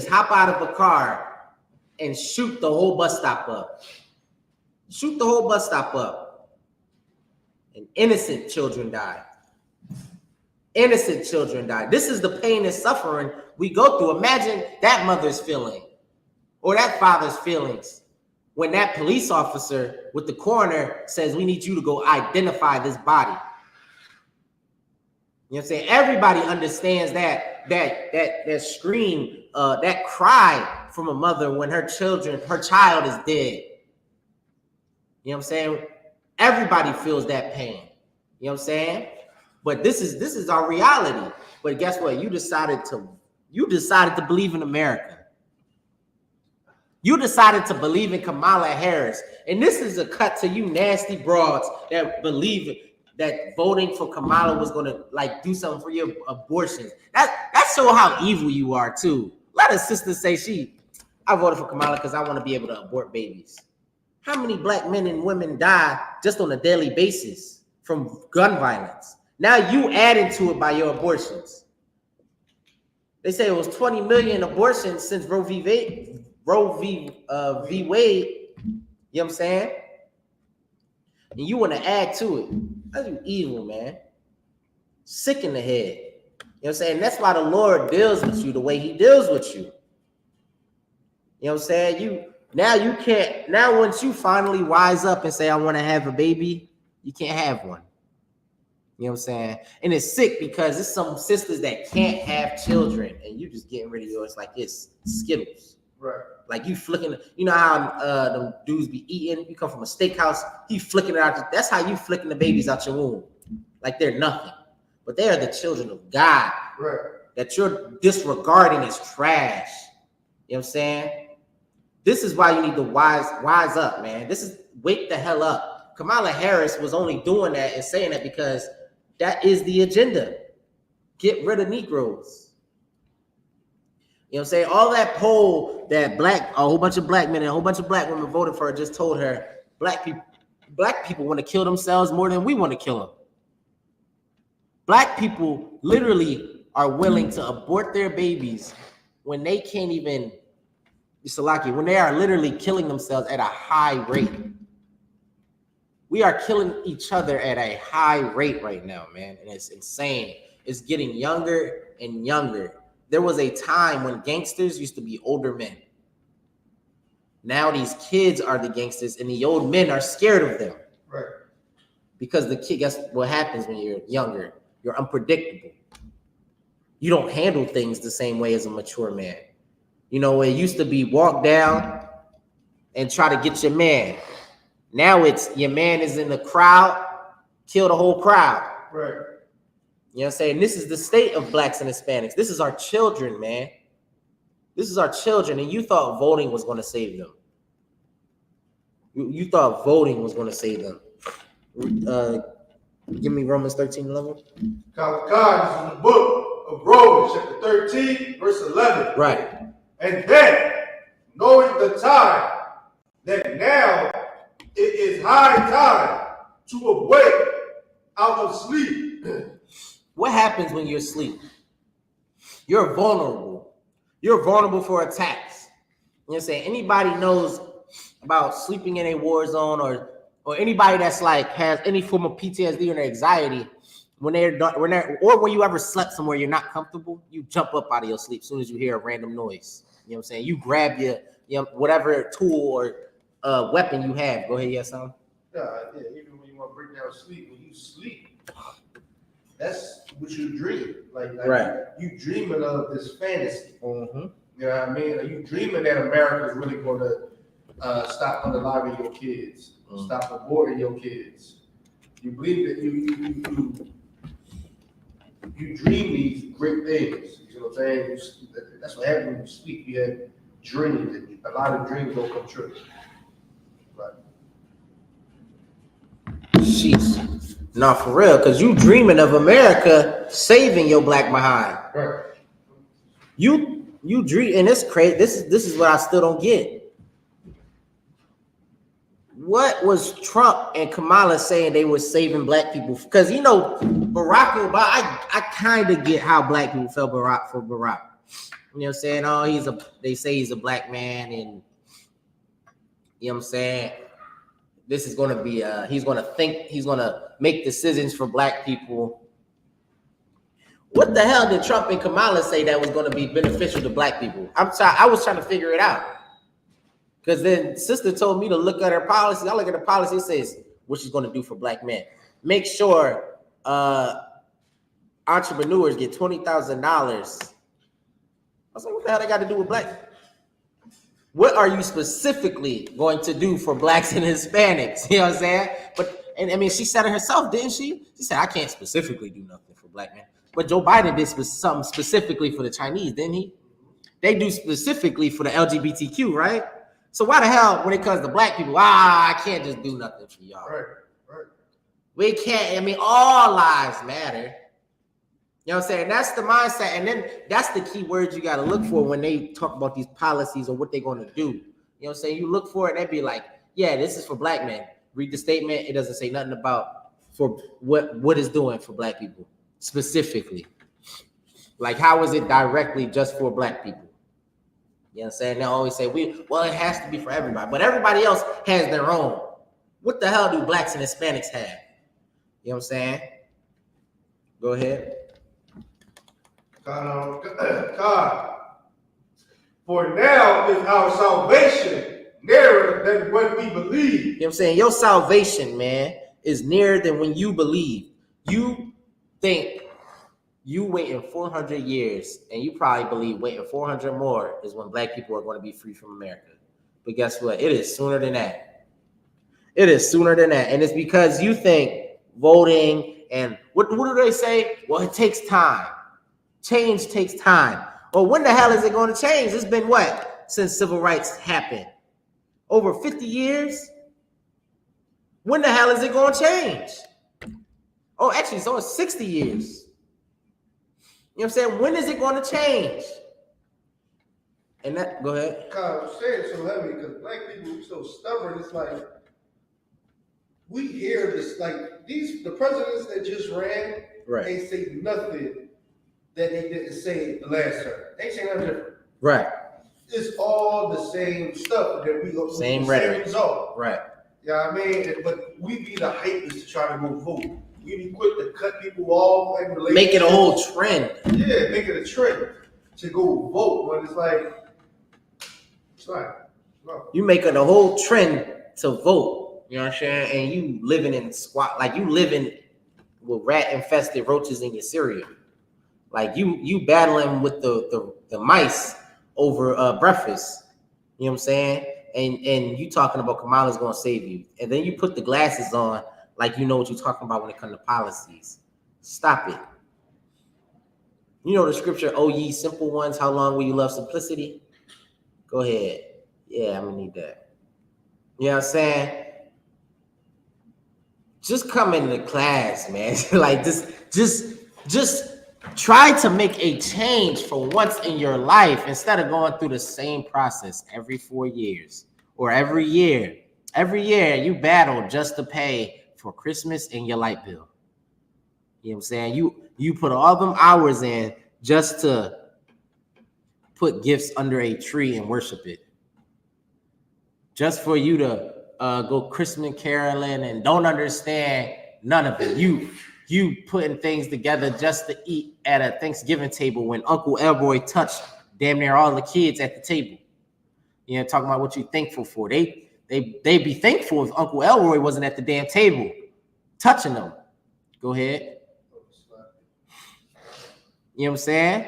hop out of a car and shoot the whole bus stop up. Shoot the whole bus stop up. And innocent children die. Innocent children die. This is the pain and suffering we go through. Imagine that mother's feeling or that father's feelings when that police officer with the coroner says, we need you to go identify this body. You know what I'm saying? Everybody understands that scream, that cry from a mother when her child is dead. You know what I'm saying? Everybody feels that pain. You know what I'm saying? But this is our reality. But guess what? You decided to believe in America. You decided to believe in Kamala Harris. And this is a cut to you nasty broads that believe that voting for Kamala was going to like do something for your abortions. That shows how evil you are too. Let a sister say I voted for Kamala because I want to be able to abort babies. How many black men and women die just on a daily basis from gun violence? Now you added to it by your abortions. They say it was 20 million abortions since Roe v. Wade. You know what I'm saying? And you want to add to it. That's evil, man. Sick in the head. You know what I'm saying? That's why the Lord deals with you the way he deals with you. You know what I'm saying? Now once you finally wise up and say, I want to have a baby, you can't have one. You know what I'm saying? And it's sick because it's some sisters that can't have children and you just getting rid of yours like it's Skittles. Right. Like you flicking, you know how the dudes be eating? You come from a steakhouse, he flicking it out. That's how you flicking the babies out your womb. Like they're nothing. But they are the children of God. Right. That you're disregarding as trash. You know what I'm saying? This is why you need to wise up, man. Wake the hell up. Kamala Harris was only doing that and saying that because that is the agenda. Get rid of Negroes. You know what I'm saying? All that poll that a whole bunch of black men and a whole bunch of black women voted for just told her black people want to kill themselves more than we want to kill them. Black people literally are willing to abort their babies when they can't even, when they are literally killing themselves at a high rate. We are killing each other at a high rate right now, man. And it's insane. It's getting younger and younger. There was a time when gangsters used to be older men. Now these kids are the gangsters and the old men are scared of them. Right. Because the kid, guess what happens when you're younger? You're unpredictable. You don't handle things the same way as a mature man. You know, it used to be walk down and try to get your man. Now it's your man is in the crowd, kill the whole crowd. Right. You know what I'm saying? This is the state of blacks and Hispanics. This is our children, man. This is our children, and you thought voting was going to save them. You thought voting was going to save them. Give me Romans 13:11. God is in the book of Romans, chapter 13, verse 11. Right. And then, knowing the time, that now it is high time to awake out of sleep. What happens when you're asleep? You're vulnerable. You're vulnerable for attacks. You know what I'm saying? Anybody knows about sleeping in a war zone or anybody that's like has any form of PTSD or anxiety, when you ever slept somewhere you're not comfortable, you jump up out of your sleep as soon as you hear a random noise. You know what I'm saying? You grab your whatever tool or weapon you have. Go ahead, yes, son. Yeah, even when you want to break down sleep. When you sleep, that's what you dream. Like right. You dreaming of this fantasy. Mm-hmm. You know what I mean? Are you dreaming that America is really going to stop unaliving your kids, stop aborting your kids? You believe that you dream these great things. You know what I'm saying? That's what happens when you sleep. You have dreams, and a lot of dreams don't come true. Right. Sheesh. No, for real, because you dreaming of America saving your black behind. Right. You dream, and it's crazy. This is what I still don't get. What was Trump and Kamala saying they were saving black people? Because you know, Barack Obama, I kind of get how black people felt for Barack. You know what I'm saying? Oh, they say he's a black man, and you know what I'm saying? This is gonna be he's gonna make decisions for black people. What the hell did Trump and Kamala say that was gonna be beneficial to black people? I was trying to figure it out. Because then sister told me to look at her policy. I look at the policy, it says what she's gonna do for black men. Make sure entrepreneurs get $20,000. I was like, what the hell they got to do with black? What are you specifically going to do for blacks and Hispanics? You know what I'm saying? But and I mean, she said it herself, didn't she? She said, I can't specifically do nothing for black men. But Joe Biden did something specifically for the Chinese, didn't he? They do specifically for the LGBTQ, right? So why the hell, when it comes to black people, I can't just do nothing for y'all. Right, right. We can't, I mean, all lives matter. You know what I'm saying? That's the mindset. And then that's the key words you got to look for when they talk about these policies or what they're going to do. You know what I'm saying? You look for it and they be like, yeah, this is for black men. Read the statement. It doesn't say nothing about for what it's doing for black people specifically. Like, how is it directly just for black people? You know what I'm saying? They always say, well, it has to be for everybody. But everybody else has their own. What the hell do blacks and Hispanics have? You know what I'm saying? Go ahead. God, for now is our salvation nearer than what we believe. You know what I'm saying? Your salvation, man, is nearer than when you believe. You think you waiting 400 years, and you probably believe waiting 400 more is when black people are going to be free from America. But guess what? It is sooner than that. It is sooner than that. And it's because you think voting and what do they say? Well, it takes time. Change takes time. Well, when the hell is it going to change? It's been what? Since civil rights happened. Over 50 years? When the hell is it going to change? Oh, actually, it's over 60 years. You know what I'm saying? When is it going to change? And that, go ahead. God, I'm saying so heavy because black people are so stubborn. It's like, we hear this, like, the presidents that just ran, right, they say nothing that they didn't say the last term. They say nothing different. Right. It's all the same stuff that we go through. Same rhetoric. Same result. Right. Yeah, I mean, but we be the hypers to try to go vote. We be quick to cut people off and make it a whole trend. Yeah, make it a trend to go vote. But it's like, no. You make it a whole trend to vote. You know what I'm saying? And you living in squat, like you living with rat infested roaches in your cereal. Like you battling with the mice over breakfast. You know what I'm saying? And you talking about Kamala's gonna save you. And then you put the glasses on like you know what you're talking about when it comes to policies. Stop it. You know the scripture, oh ye simple ones, how long will you love simplicity? Go ahead. Yeah, I'm gonna need that. You know what I'm saying? Just come into class, man. Like just try to make a change for once in your life instead of going through the same process every 4 years or every year. Every year you battle just to pay for Christmas and your light bill. You know what I'm saying? You put all them hours in just to put gifts under a tree and worship it. Just for you to go Christmas caroling and don't understand none of it. You putting things together just to eat at a Thanksgiving table when Uncle Elroy touched damn near all the kids at the table. You know, talking about what you're thankful for. They be thankful if Uncle Elroy wasn't at the damn table. touching them. Go ahead. You know what I'm saying?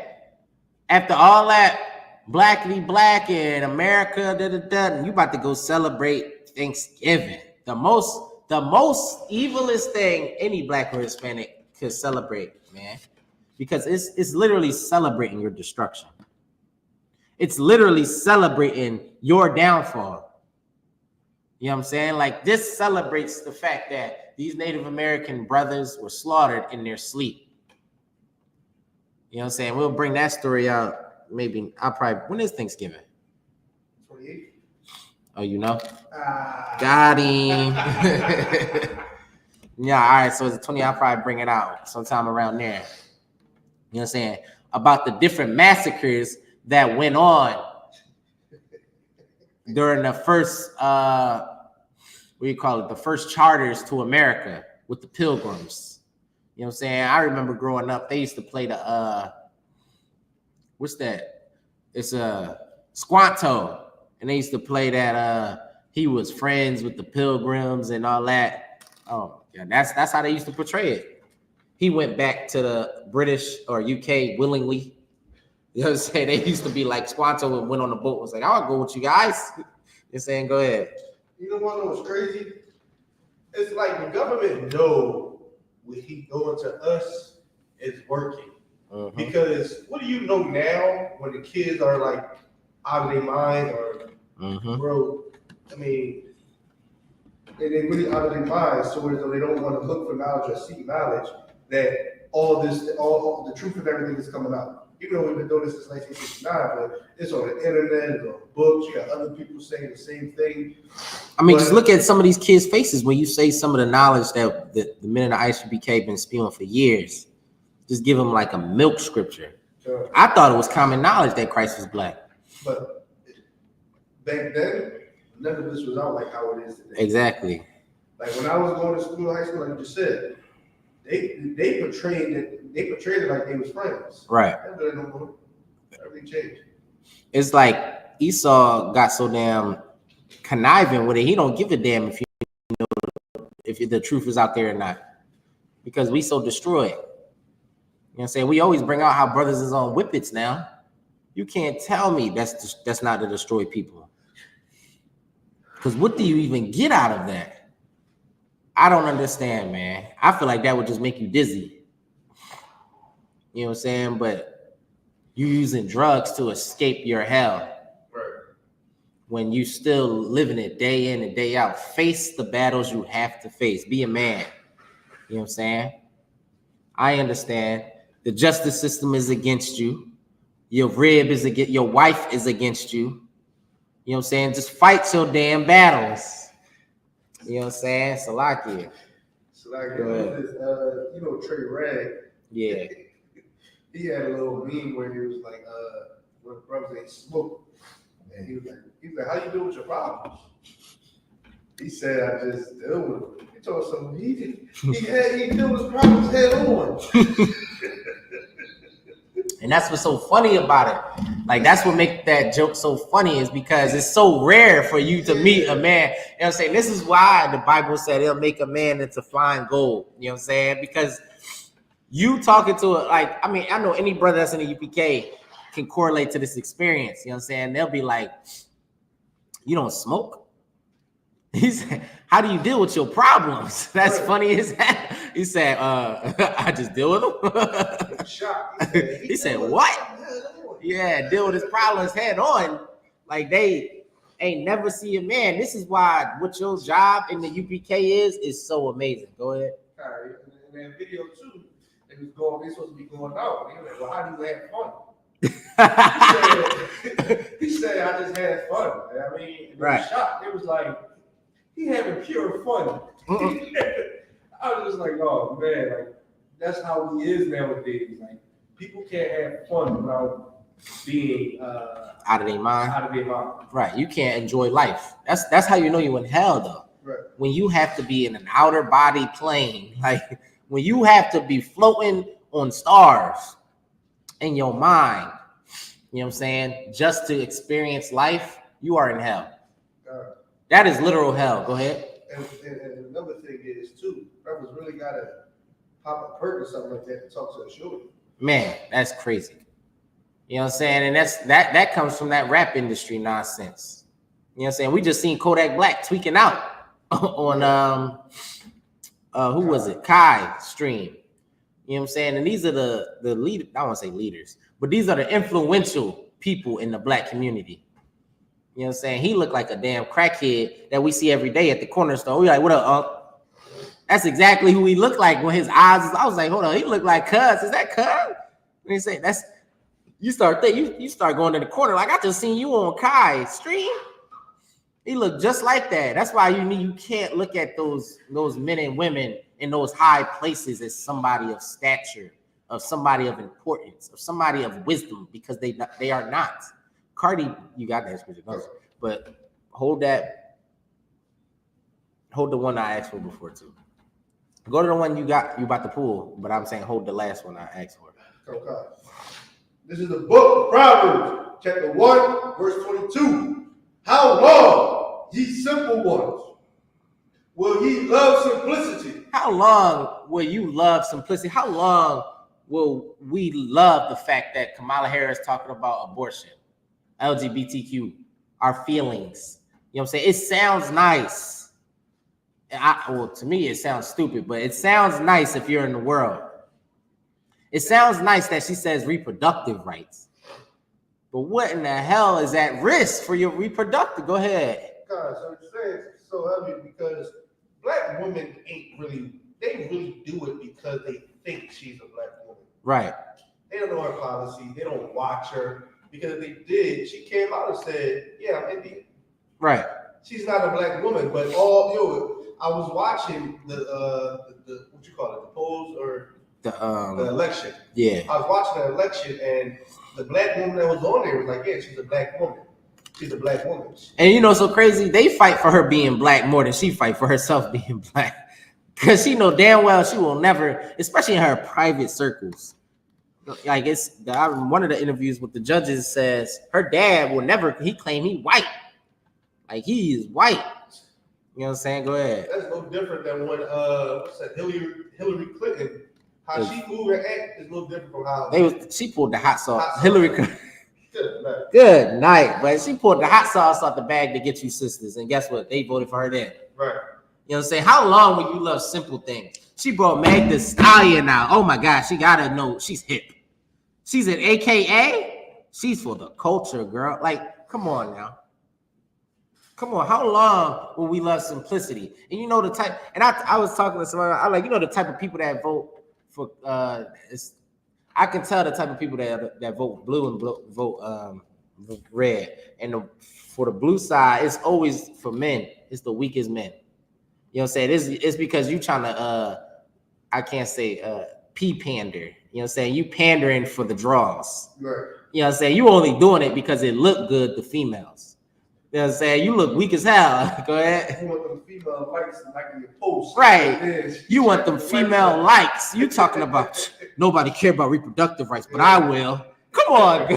After all that blackly black in America, you about to go celebrate Thanksgiving. The most evilest thing any black or Hispanic could celebrate, man. Because it's literally celebrating your destruction. It's literally celebrating your downfall. You know what I'm saying? Like, this celebrates the fact that these Native American brothers were slaughtered in their sleep. You know what I'm saying? We'll bring that story out. Maybe when is Thanksgiving? 28th. Oh, you know? Got him. Yeah, all right. So it's the 20th. I'll probably bring it out sometime around there. You know what I'm saying? About the different massacres that went on during the first, the first charters to America with the Pilgrims. You know what I'm saying? I remember growing up, they used to play the, what's that? It's a Squanto. And they used to play that he was friends with the Pilgrims and all that. Oh, yeah, that's how they used to portray it. He went back to the British or UK willingly. You know what I'm saying? They used to be like Squanto and went on the boat and was like, I'll go with you guys. You're saying, go ahead. You know what was crazy? It's like the government know what he doing to us is working. Because what do you know now when the kids are like out of their mind or bro? I mean, they're really out of their minds, so they don't want to look for knowledge or seek knowledge that all the truth of everything is coming out. Even though we've been doing this since 1969, but it's on the internet, it's on books, you got other people saying the same thing. I mean, just look at some of these kids' faces when you say some of the knowledge that the men in the I.S.U.P.K been spewing for years. Just give them like a milk scripture. Sure. I thought it was common knowledge that Christ was black. But back then, none of this was out like how it is today. Exactly. Like when I was going to school, high school, like you just said, they portrayed it like they was friends. Right. Everything changed. It's like Esau got so damn conniving with it. He don't give a damn if if the truth is out there or not, because we so destroyed. You know what I'm saying? We always bring out how brothers is on whippets now. You can't tell me that's not to destroy people. Because what do you even get out of that? I don't understand, man. I feel like that would just make you dizzy. You know what I'm saying? But you using drugs to escape your hell. Right. When you still living it day in and day out. Face the battles you have to face. Be a man. You know what I'm saying? I understand. The justice system is against you. Your rib is against, your wife is against you. You know what I'm saying? Just fight your damn battles. You know what I'm saying? Salakia. You know Trey Rag? Yeah. He had a little meme where he was like, when brothers ain't smoke. And he was like, how you deal with your problems? He said, I just deal with them. He told something he deal with his problems head on. And that's what's so funny about it. Like, that's what makes that joke so funny, is because it's so rare for you to meet a man. You know what I'm saying? This is why the Bible said it'll make a man into fine gold. You know what I'm saying? Because you talking to I know any brother that's in the UPK can correlate to this experience. You know what I'm saying? They'll be like, you don't smoke? He said, how do you deal with your problems? That's funny as that. He said, I just deal with them. He said, what? Yeah, deal with his problems head on. Like, they ain't never see a man. This is why what your job in the UPK is so amazing. Go ahead. All right. And then video too, they supposed to be going out. He was like, well, how do you have fun? he said, I just had fun. I mean, right. Shocked. It was like, he having pure fun. I was just like, oh man, like that's how he is nowadays. Like, people can't have fun without being out of their mind. Out of their mind. Right. You can't enjoy life. That's how you know you're in hell, though. Right. When you have to be in an outer body plane, like when you have to be floating on stars in your mind, you know what I'm saying, just to experience life, you are in hell. That is literal hell. Go ahead. And another thing is too, brothers really gotta pop a perk or something like that to talk to a shooter. Man, that's crazy. You know what I'm saying? And that comes from that rap industry nonsense. You know what I'm saying? We just seen Kodak Black tweaking out on who was it? Kai stream. You know what I'm saying? And these are the lead, I don't want to say leaders, but these are the influential people in the black community. You know what I'm saying? He looked like a damn crackhead that we see every day at the corner store. We like, what up, Unc? That's exactly who he looked like when his eyes. I was like, hold on, he looked like Cuz. Is that Cuz? And he said, that's. You start going to the corner like I just seen you on Kai stream. He looked just like that. That's why you can't look at those men and women in those high places as somebody of stature, of somebody of importance, of somebody of wisdom, because they are not. Cardi, you got that scripture, but hold the one I asked for before too. Go to the one you about to pull, but I'm saying hold the last one I asked for. Okay. This is the book of Proverbs, chapter 1, verse 22. How long, ye simple ones, will ye love simplicity? How long will you love simplicity? How long will we love the fact that Kamala Harris talking about abortion, LGBTQ, our feelings? You know what I'm saying? It sounds nice. Well, to me, it sounds stupid, but it sounds nice if you're in the world. It sounds nice that she says reproductive rights. But what in the hell is at risk for your reproductive? Go ahead. God, so what you're saying is so heavy because black women they really do it because they think she's a black woman. Right. They don't know her policy. They don't watch her. Because if they did, she came out and said, yeah, I'm Indian. Right. She's not a black woman, but I was watching the what you call it, the polls or the election. Yeah. I was watching the election and the black woman that was on there was like, yeah, she's a black woman. She's a black woman. And you know, so crazy, they fight for her being black more than she fight for herself being black. Because she know damn well she will never, especially in her private circles. Like one of the interviews with the judges says her dad will never, he claimed he white. Like he is white. You know what I'm saying? Go ahead. That's no different than when Hillary Clinton, how she moved her act is no different from how she pulled the hot sauce. Hillary Clinton. Good night. But she pulled the hot sauce out the bag to get you sisters. And guess what? They voted for her then. Right. You know what I'm saying? How long will you love simple things? She brought Meg Thee Stallion out. Oh my God, she gotta know she's hip. She's an AKA. She's for the culture, girl. Like, come on now. Come on, how long will we love simplicity? And you know the type, and I was talking to somebody, I like, you know the type of people that vote for I can tell the type of people that vote blue and vote red. And for the blue side, it's always for men. It's the weakest men. You know what I'm saying? It's because you trying to I can't say pander. You know what I'm saying? You pandering for the draws. Right. You know what I'm saying? You only doing it because it looked good to females. You know what I'm saying? You look weak as hell. Go ahead. You want them female likes like in your post. Right. You want them female likes. You talking about nobody care about reproductive rights, but I will. Come on.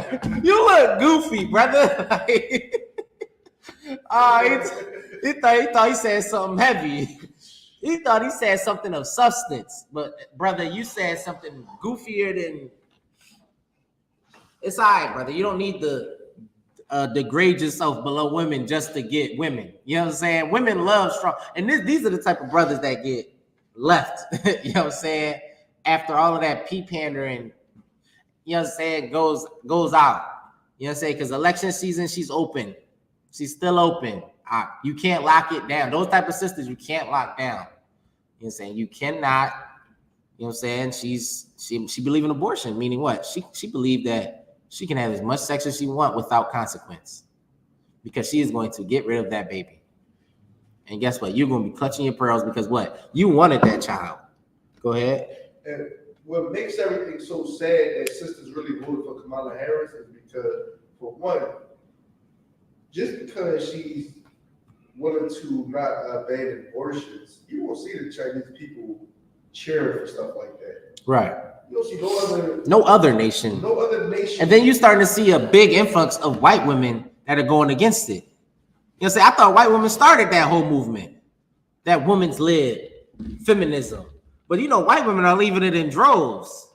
You look goofy, brother. He thought he said something heavy. He thought he said something of substance. But brother, you said something goofier than it's all right, brother. You don't need to degrade yourself below women just to get women. You know what I'm saying? Women love strong. And these are the type of brothers that get left. You know what I'm saying? After all of that pandering, you know what I'm saying, goes out. You know what I'm saying? Because election season, she's open. She's still open. You can't lock it down. Those type of sisters, you can't lock down. You know what I'm saying? You cannot, you know what I'm saying? She believe in abortion, meaning what? She believed that she can have as much sex as she wants without consequence because she is going to get rid of that baby. And guess what? You're going to be clutching your pearls because what? You wanted that child. Go ahead. And what makes everything so sad that sisters really voted for Kamala Harris is because, for one, just because she's willing to not abandon abortions, you won't see the Chinese people cheering for stuff like that. Right. You don't see no other nation. No other nation. And then you starting to see a big influx of white women that are going against it. You know what I'm saying? I thought white women started that whole movement. That women's led. feminism. But you know, white women are leaving it in droves.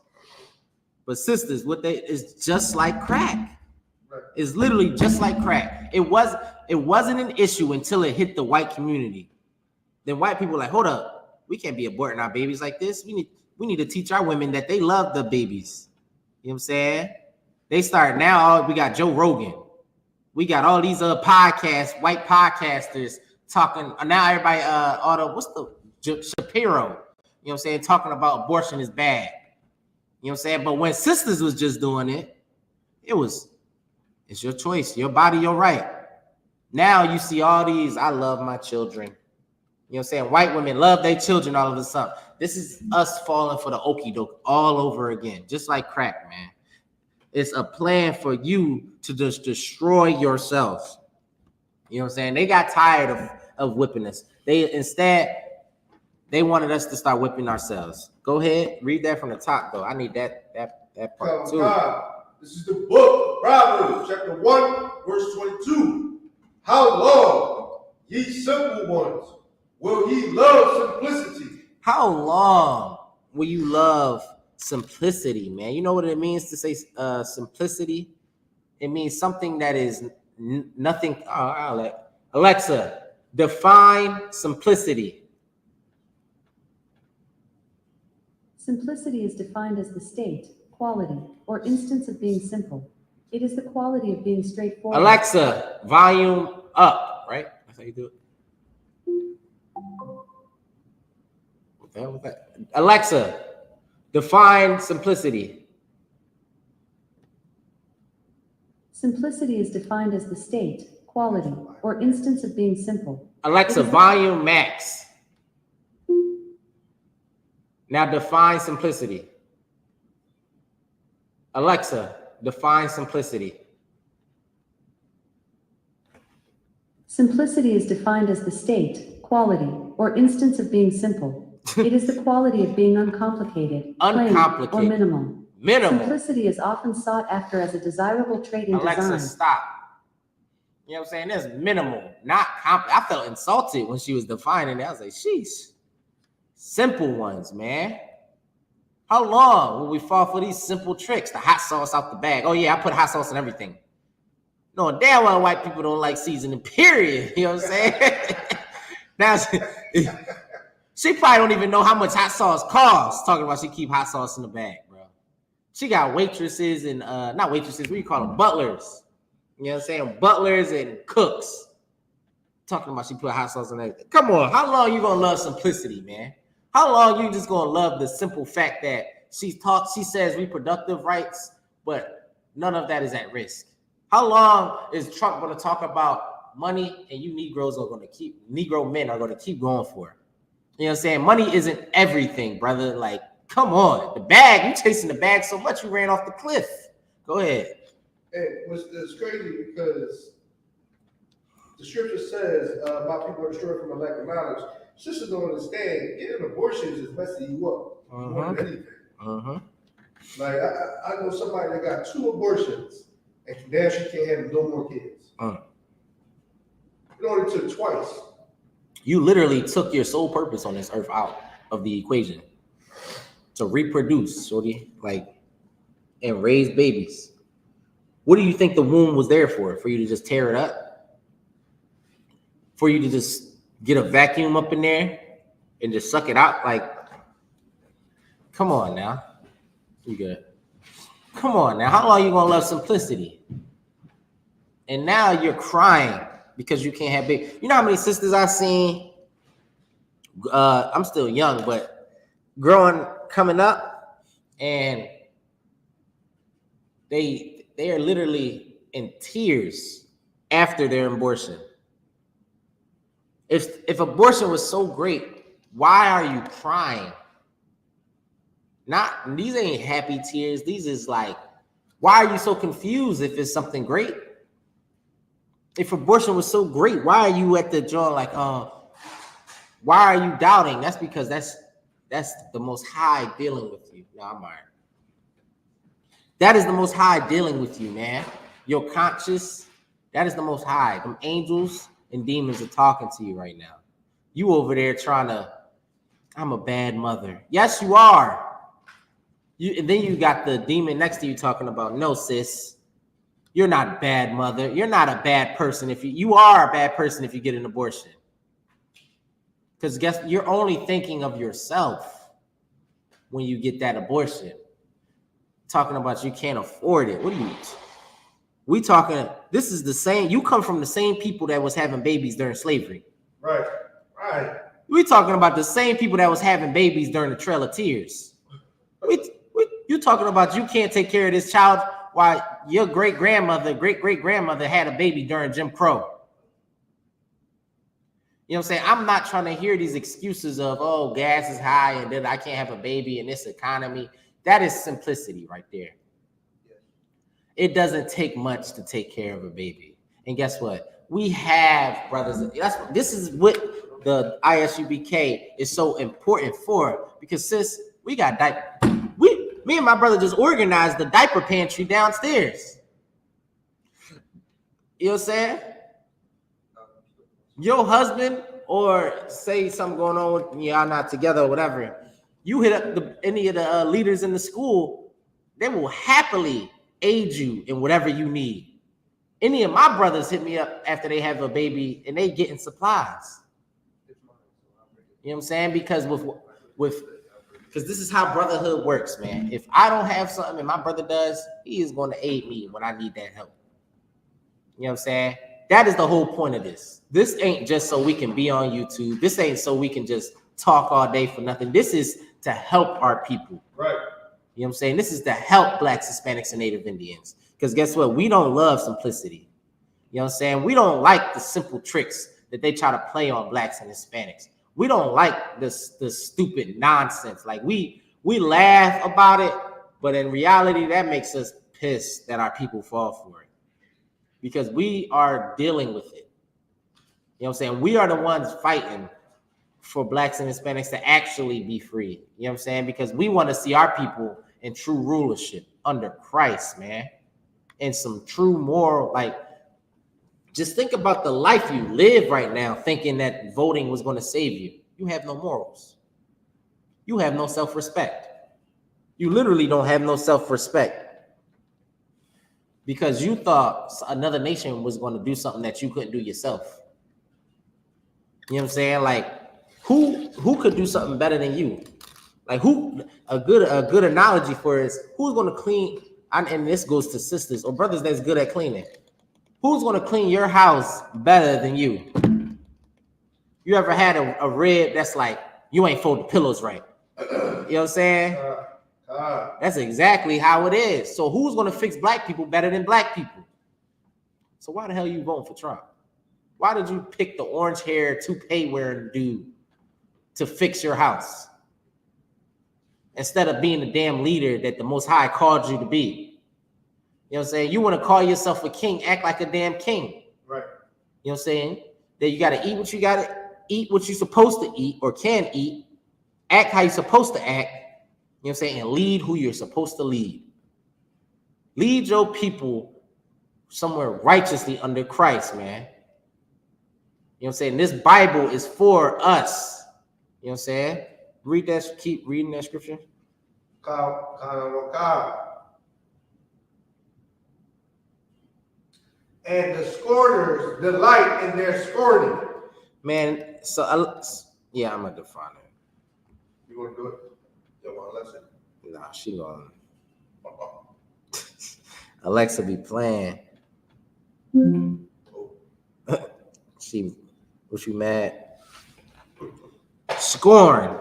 But sisters, it's just like crack. It's literally just like crack. It wasn't an issue until it hit the white community. Then white people were like, hold up, we can't be aborting our babies like this. We need to teach our women that they love the babies. You know what I'm saying? They start now. We got Joe Rogan. We got all these podcasts, white podcasters talking. Now everybody, Shapiro, you know what I'm saying, talking about abortion is bad. You know what I'm saying? But when sisters was just doing it, it's your choice, your body, your right. Now you see all these, I love my children. You know what I'm saying? White women love their children all of a sudden. This is us falling for the okie doke all over again, just like crack, man. It's a plan for you to just destroy yourself. You know what I'm saying? They got tired of whipping us. They wanted us to start whipping ourselves. Go ahead, read that from the top, though. I need that part too. This is the book of Proverbs, chapter 1, verse 22. How long, ye simple ones, will ye love simplicity? How long will you love simplicity, man? You know what it means to say simplicity? It means something that is nothing. Alexa, define simplicity. Simplicity is defined as the state, quality, or instance of being simple. It is the quality of being straightforward. Alexa, volume up, right? That's how you do it. What the hell was that? Alexa, define simplicity. Simplicity is defined as the state, quality, or instance of being simple. Alexa, volume max. Now define simplicity. Alexa, define simplicity. Simplicity is defined as the state, quality, or instance of being simple. It is the quality of being uncomplicated, plain, or minimal. Simplicity is often sought after as a desirable trait in design. Alexa, stop. You know what I'm saying? That's minimal, not complex. I felt insulted when she was defining it. I was like, sheesh. Simple ones, man. How long will we fall for these simple tricks? The hot sauce out the bag. Oh, yeah, I put hot sauce in everything. No, damn well white people don't like seasoning, period. You know what I'm saying? Now, she probably don't even know how much hot sauce costs, talking about she keep hot sauce in the bag, bro. She got waitresses and, not waitresses, what do you call them? Butlers. You know what I'm saying? Butlers and cooks. Talking about she put hot sauce in everything. Come on, how long you gonna love simplicity, man? How long you just gonna love the simple fact that she says reproductive rights, but none of that is at risk? How long is Trump gonna talk about money and you Negro men are gonna keep going for it? You know what I'm saying? Money isn't everything, brother. Like, come on. The bag, you chasing the bag so much you ran off the cliff. Go ahead. And it's crazy because the scripture says my people are destroyed from a lack of knowledge. Sisters don't understand. Getting abortions is messing you up more than anything. Like I know somebody that got 2 abortions and now she can't have no more kids. It only took twice. You literally took your sole purpose on this earth out of the equation to reproduce, shorty, like, and raise babies. What do you think the womb was there for? For you to just tear it up? For you to just get a vacuum up in there and just suck it out? Like, come on now. You good? Come on now. How long are you gonna love simplicity? And now you're crying because you can't have babies. You know how many sisters I've seen? I'm still young, but coming up, and they are literally in tears after their abortion. If abortion was so great, why are you crying? These ain't happy tears. These is like, why are you so confused if it's something great? If abortion was so great, why are you at the jaw like, why are you doubting? That's because that's the Most High dealing with you. No, I'm all right. That is the Most High dealing with you, man. Your conscious, that is the Most High. Them angels and demons are talking to you right now. You over there trying to I'm a bad mother. Yes, you are. And then you got the demon next to you talking about, no, sis, you're not a bad mother. You're not a bad person if you are a bad person if you get an abortion. Because guess you're only thinking of yourself when you get that abortion. Talking about you can't afford it. What are you? We talking, this is the same, you come from the same people that was having babies during slavery. Right. We talking about the same people that was having babies during the Trail of Tears. You talking about you can't take care of this child while your great-great-grandmother had a baby during Jim Crow. You know what I'm saying? I'm not trying to hear these excuses of, oh, gas is high and then I can't have a baby in this economy. That is simplicity right there. It doesn't take much to take care of a baby. And guess what? We have brothers. This is what the I.S.U.P.K is so important for, because sis, we got me and my brother just organized the diaper pantry downstairs. You know what I'm saying? Your husband, or say something going on with y'all not together or whatever, you hit up any of the leaders in the school, they will happily aid you in whatever you need. Any of my brothers hit me up after they have a baby and they getting supplies. You know what I'm saying? Because because this is how brotherhood works, man. If I don't have something and my brother does, he is going to aid me when I need that help. You know what I'm saying? That is the whole point of this. This ain't just so we can be on YouTube. This ain't so we can just talk all day for nothing. This is to help our people. Right. You know what I'm saying? This is to help Blacks, Hispanics, and Native Indians. Because guess what? We don't love simplicity. You know what I'm saying? We don't like the simple tricks that they try to play on Blacks and Hispanics. We don't like the stupid nonsense. Like we laugh about it, but in reality, that makes us pissed that our people fall for it. Because we are dealing with it. You know what I'm saying? We are the ones fighting for Blacks and Hispanics to actually be free. You know what I'm saying? Because we want to see our people in true rulership under Christ, man. And some true moral, like, just think about the life you live right now thinking that voting was going to save you. You have no morals. You have no self-respect. You literally don't have no self-respect. Because you thought another nation was going to do something that you couldn't do yourself. You know what I'm saying? Like, who could do something better than you? Like, a good analogy for it is, who's going to clean, and this goes to sisters or brothers that's good at cleaning. Who's going to clean your house better than you? You ever had a rib that's like, you ain't fold the pillows right? You know what I'm saying? That's exactly how it is. So who's going to fix Black people better than Black people? So why the hell are you voting for Trump? Why did you pick the orange hair toupee wearing dude to fix your house instead of being the damn leader that the Most High called you to be? You know what I'm saying? You want to call yourself a king, act like a damn king. Right. You know what I'm saying? That you got to eat what you got to eat, what you're supposed to eat or can eat, act how you're supposed to act. You know what I'm saying? And lead who you're supposed to lead. Lead your people somewhere righteously under Christ, man. You know what I'm saying? This Bible is for us. You know what I'm saying? Read that, keep reading that scripture. And the scorners delight in their scorning. Man, so yeah, I'm gonna define it. You want to do it? You want Alexa? Nah, she gonna. Alexa be playing. Was you mad? Scorn,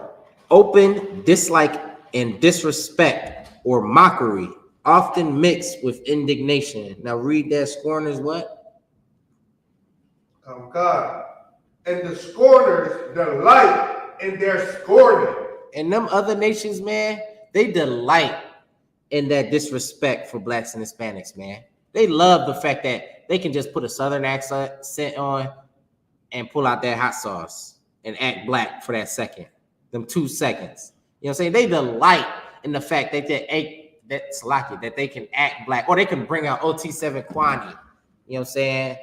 open dislike and disrespect or mockery, often mixed with indignation. Now read that. Scorn is what? God. And the scorners delight in their scorning. And them other nations, man, they delight in that disrespect for Blacks and Hispanics, man. They love the fact that they can just put a Southern accent on and pull out that hot sauce and act Black for that second, them 2 seconds. You know what I'm saying? They delight in the fact that that they can act Black, or they can bring out OT7 Kwani, you know what I'm saying,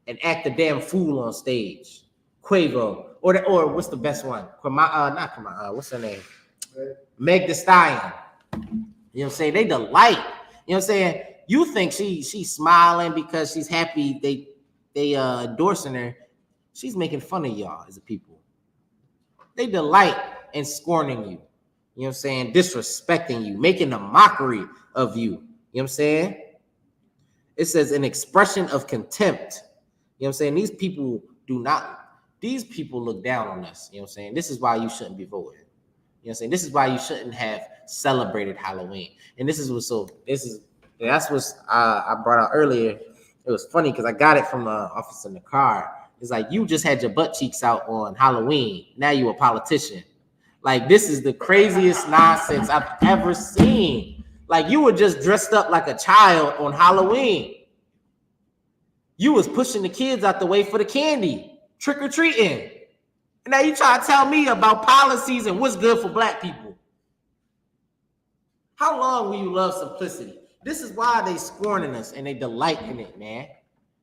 and act the damn fool on stage. Quavo, or what's the best one? What's her name? Meg Thee Stallion. You know what I'm saying? They delight. You know what I'm saying? You think she's smiling because she's happy they endorsing her. She's making fun of y'all as a people. They delight in scorning you. You know what I'm saying? Disrespecting you, making a mockery of you. You know what I'm saying? It says an expression of contempt. You know what I'm saying? These people look down on us. You know what I'm saying? This is why you shouldn't be voting. You know what I'm saying? This is why you shouldn't have celebrated Halloween. And that's what I brought out earlier. It was funny because I got it from the office in the car. It's like, you just had your butt cheeks out on Halloween. Now you a politician. Like, this is the craziest nonsense I've ever seen. Like, you were just dressed up like a child on Halloween. You was pushing the kids out the way for the candy, trick-or-treating. And now you try to tell me about policies and what's good for black people. How long will you love simplicity? This is why they scorning us and they delight in it, man.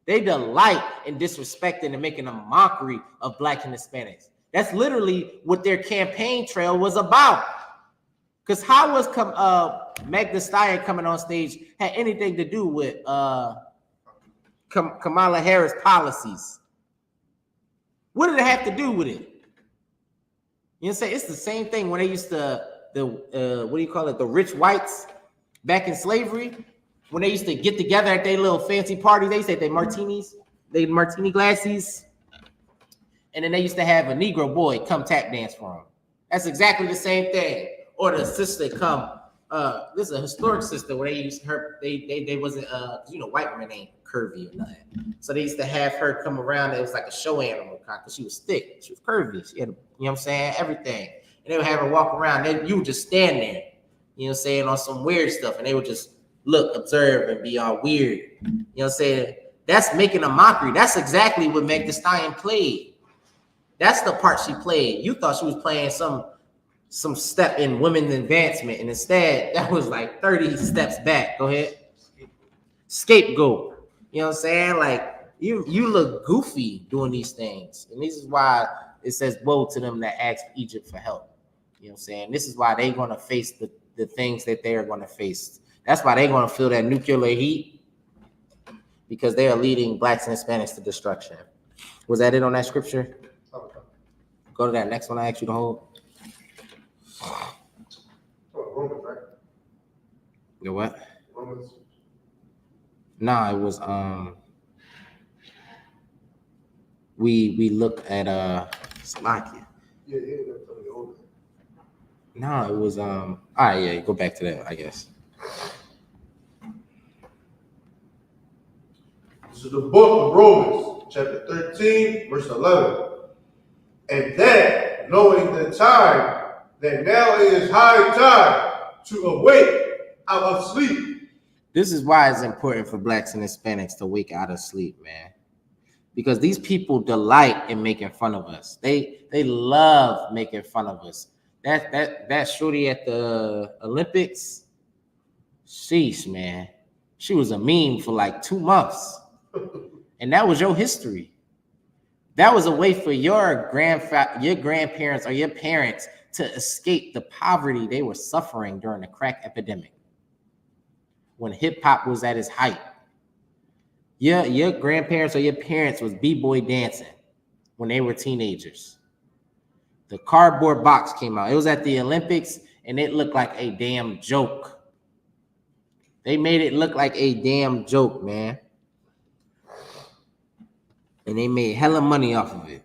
They delight in disrespecting and making a mockery of black and Hispanics. That's literally what their campaign trail was about. Because how was Meg Thee Stallion coming on stage had anything to do with Kamala Harris policies? What did it have to do with it? You know what I'm saying? It's the same thing when they used to, the rich whites back in slavery, when they used to get together at their little fancy party, they said they martini glasses, and then they used to have a Negro boy come tap dance for them. That's exactly the same thing. Or the sister come, this is a historic sister where they used her, they wasn't, white women ain't curvy or nothing. So they used to have her come around. It was like a show animal because she was thick. She was curvy. She had, you know what I'm saying, everything. And they would have her walk around. Then you would just stand there, you know what I'm saying, on some weird stuff. And they would just look, observe, and be all weird. You know what I'm saying? That's making a mockery. That's exactly what Meg Thee Stallion played. That's the part she played. You thought she was playing some step in women's advancement. And instead, that was like 30 steps back. Go ahead. Scapegoat. You know what I'm saying? Like, you look goofy doing these things. And this is why it says, woe to them that ask Egypt for help. You know what I'm saying? This is why they're going to face the things that they are going to face. That's why they're going to feel that nuclear heat, because they are leading blacks and Hispanics to destruction. Was that it on that scripture? Go to that next one I asked you to hold. Romans, right? The what? Romans. No, it was we look at Slovakia. Yeah. No, it was all right, yeah, go back to that, I guess. This is the book of Romans, chapter 13, verse 11. And that, knowing the time, that now it is high time to awake out of sleep. This is why it's important for blacks and Hispanics to wake out of sleep, man. Because these people delight in making fun of us. They love making fun of us. That shorty at the Olympics, sheesh, man. She was a meme for like 2 months. And that was your history. That was a way for your grandparents or your parents to escape the poverty they were suffering during the crack epidemic, when hip hop was at its height. Your grandparents or your parents was b-boy dancing when they were teenagers. The cardboard box came out. It was at the Olympics, and it looked like a damn joke. They made it look like a damn joke, man. And they made hella money off of it.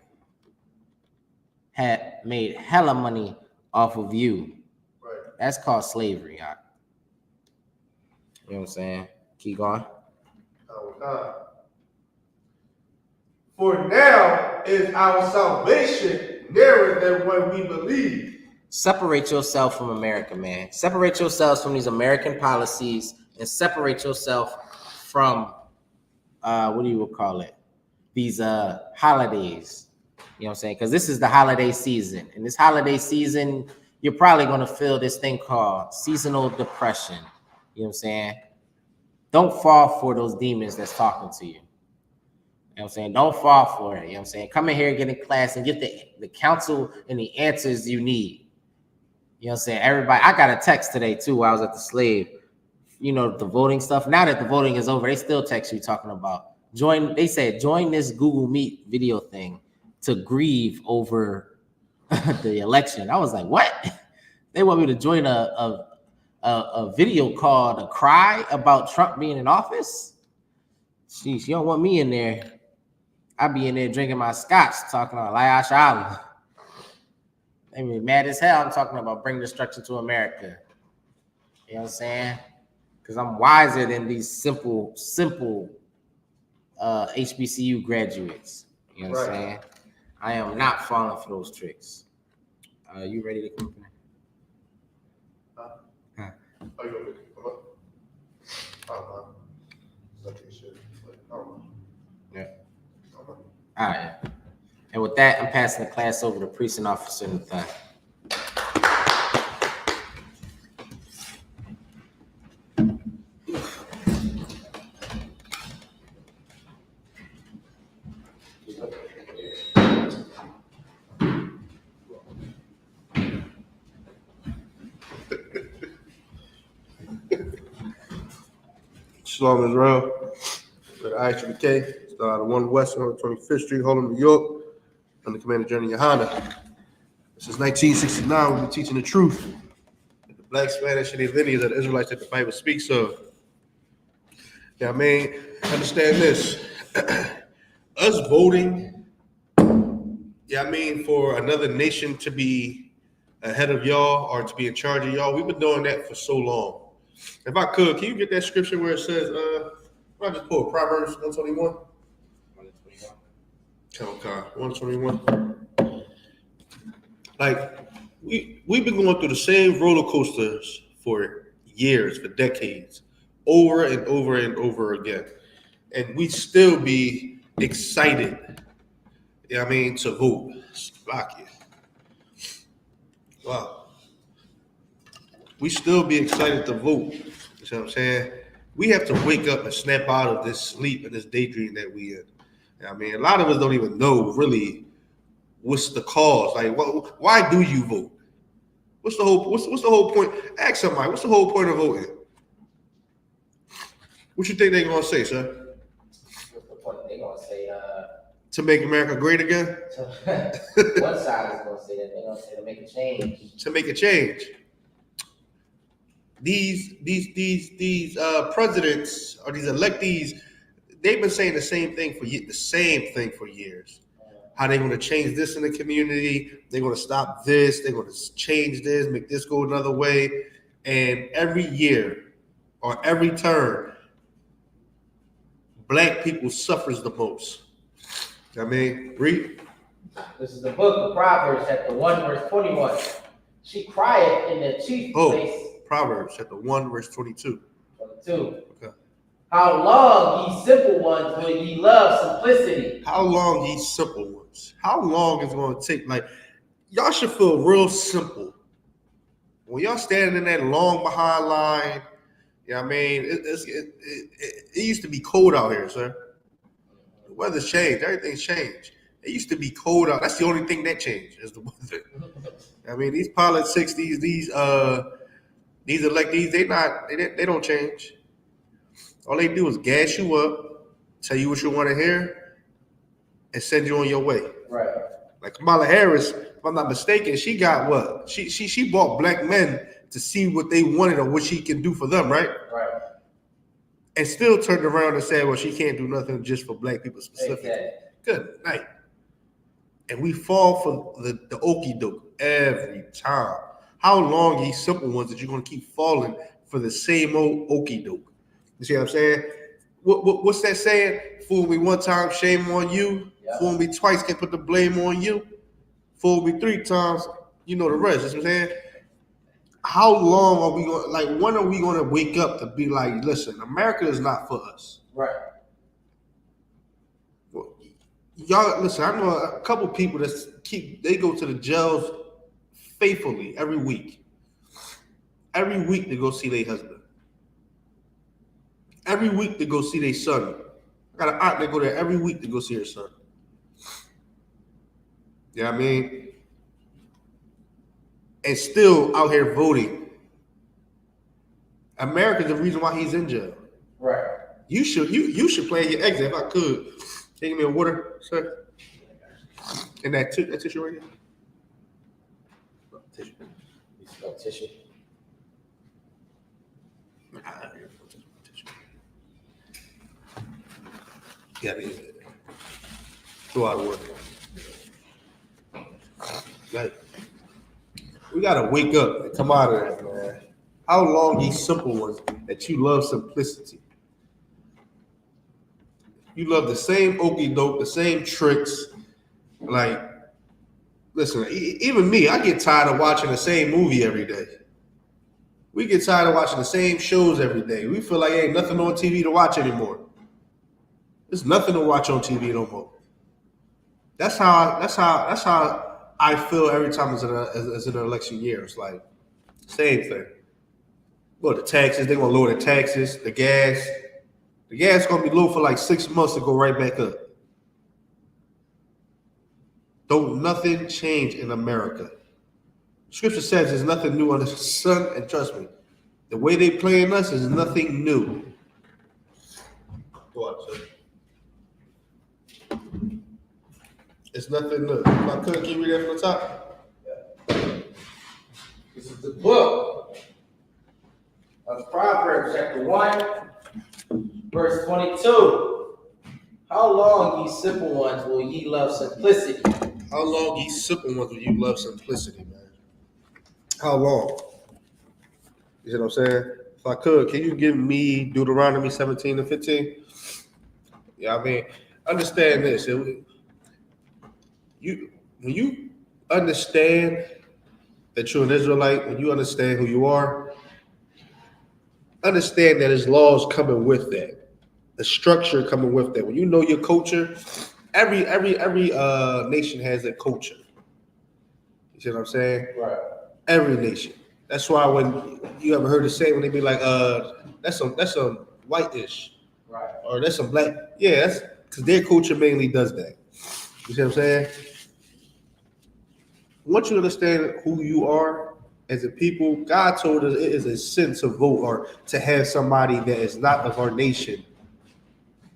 Had made hella money off of you. Right. That's called slavery, y'all. You know what I'm saying? Keep going. For now is our salvation nearer than what we believe. Separate yourself from America, man. Separate yourselves from these American policies and separate yourself from what do you call it? These holidays. You know what I'm saying? Because this is the holiday season. And this holiday season, you're probably going to feel this thing called seasonal depression. You know what I'm saying? Don't fall for those demons that's talking to you. know what I'm saying? Don't fall for it. You know what I'm saying? Come in here, get in class, and get the counsel and the answers you need. You know what I'm saying? Everybody, I got a text today too while I was at the slave. You know, the voting stuff. Now that the voting is over, they still text you talking about they said join this Google Meet video thing to grieve over the election. I was like, what? They want me to join a video call to cry about Trump being in office? Sheesh, you don't want me in there. I be in there drinking my scotch, talking about YAHUSHA. They be mad as hell. I'm talking about bringing destruction to America. You know what I'm saying? Because I'm wiser than these simple HBCU graduates. You know what I'm saying? I am not falling for those tricks. You ready to come in? Are you ready to come up? Yeah. All right. And with that, I'm passing the class over to Precinct Officer Nathan. Shalom, Israel. The I.S.U.P.K. Started out of 1 West 125th Street, Harlem, New York. Under Commander General YAHANNA. Since 1969, we've been teaching the truth. The Black, Spanish, and Indians of the Israelites that the Bible speaks of. Yeah, I mean, understand this. Us voting, yeah, I mean, for another nation to be ahead of y'all or to be in charge of y'all, we've been doing that for so long. If I could, can you get that scripture where it says, I just pull Proverbs 121? 121. Like, we've been going through the same roller coasters for years, for decades, over and over and over again. And we still be excited, you know what I mean, to vote. Slock it. Wow. We still be excited to vote. You know what I'm saying? We have to wake up and snap out of this sleep and this daydream that we in. I mean, a lot of us don't even know really what's the cause. Like, why do you vote? What's the whole point? Ask somebody, what's the whole point of voting? What you think they're gonna say, sir? What's the point? They're gonna say to make America great again? One side is gonna say that. They're gonna say to make a change. To make a change. These presidents or these electees, they've been saying the same thing for years. How they're going to change this in the community. They're going to stop this. They're going to change this, make this go another way. And every year or every term, Black people suffers the most. I mean, read. This is the book of Proverbs, chapter 1, verse 21. She crieth in the chief place. Proverbs chapter 1, verse 22. 22. Okay. How long, ye simple ones, will ye love simplicity? How long, ye simple ones? How long is it going to take? Like, y'all should feel real simple. When y'all standing in that long behind line, you know what I mean? It used to be cold out here, sir. The weather's changed. Everything's changed. It used to be cold out. That's the only thing that changed is the weather. I mean, these politics, these electees, they don't change. All they do is gas you up, tell you what you want to hear, and send you on your way. Right. Like Kamala Harris, if I'm not mistaken, she got what? She bought Black men to see what they wanted or what she can do for them, right? Right. And still turned around and said, well, she can't do nothing just for Black people specifically. Exactly. Good night. And we fall for the okie-doke every time. How long, ye simple ones, that you're going to keep falling for the same old okie-doke? You see what I'm saying? What's that saying? Fool me one time, shame on you. Yep. Fool me twice, can put the blame on you. Fool me 3 times, you know the rest. You see what I'm saying? How long are we going, like, when are we going to wake up to be like, listen, America is not for us? Right. Well, y'all, listen, I know a couple people they go to the jails faithfully every week. Every week to go see their husband. Every week to go see their son. I got an aunt that go there every week to go see her son. You know what I mean? And still out here voting. America's the reason why he's in jail. Right. You should plan your exit if I could. Take me a water, sir. And that tissue right here. Tissue. You smell tissue. Yeah, throw out of work. Like, we gotta wake up and come out of there, man. How long these simple ones that you love simplicity? You love the same okie doke, the same tricks. Like, listen, even me, I get tired of watching the same movie every day. We get tired of watching the same shows every day. We feel like ain't nothing on TV to watch anymore. There's nothing to watch on TV no more. That's how I feel every time it's an election year. It's like same thing. Well, the taxes, they're gonna lower the taxes, the gas. The gas gonna be low for like 6 months to go right back up. Don't nothing change in America. Scripture says there's nothing new under the sun, and trust me, the way they playing us is nothing new. Go out, sir. It's nothing new. If I could, can you read that from the top? This is the book of Proverbs, chapter 1, verse 22. How long, ye simple ones, will ye love simplicity? How long, ye simple ones, will you love simplicity, man? How long? You see what I'm saying? If I could, can you give me Deuteronomy 17 and 15? Yeah, I mean, understand this. When you understand that you're an Israelite, when you understand who you are, understand that there's laws coming with that, the structure coming with that. When you know your culture, every nation has a culture. You see what I'm saying? Right. Every nation. That's why when you ever heard it say when they be like, that's some white-ish, right, or that's some black. Yeah, that's because their culture mainly does that. You see what I'm saying? Once you understand who you are as a people, God told us it is a sin to vote or to have somebody that is not of our nation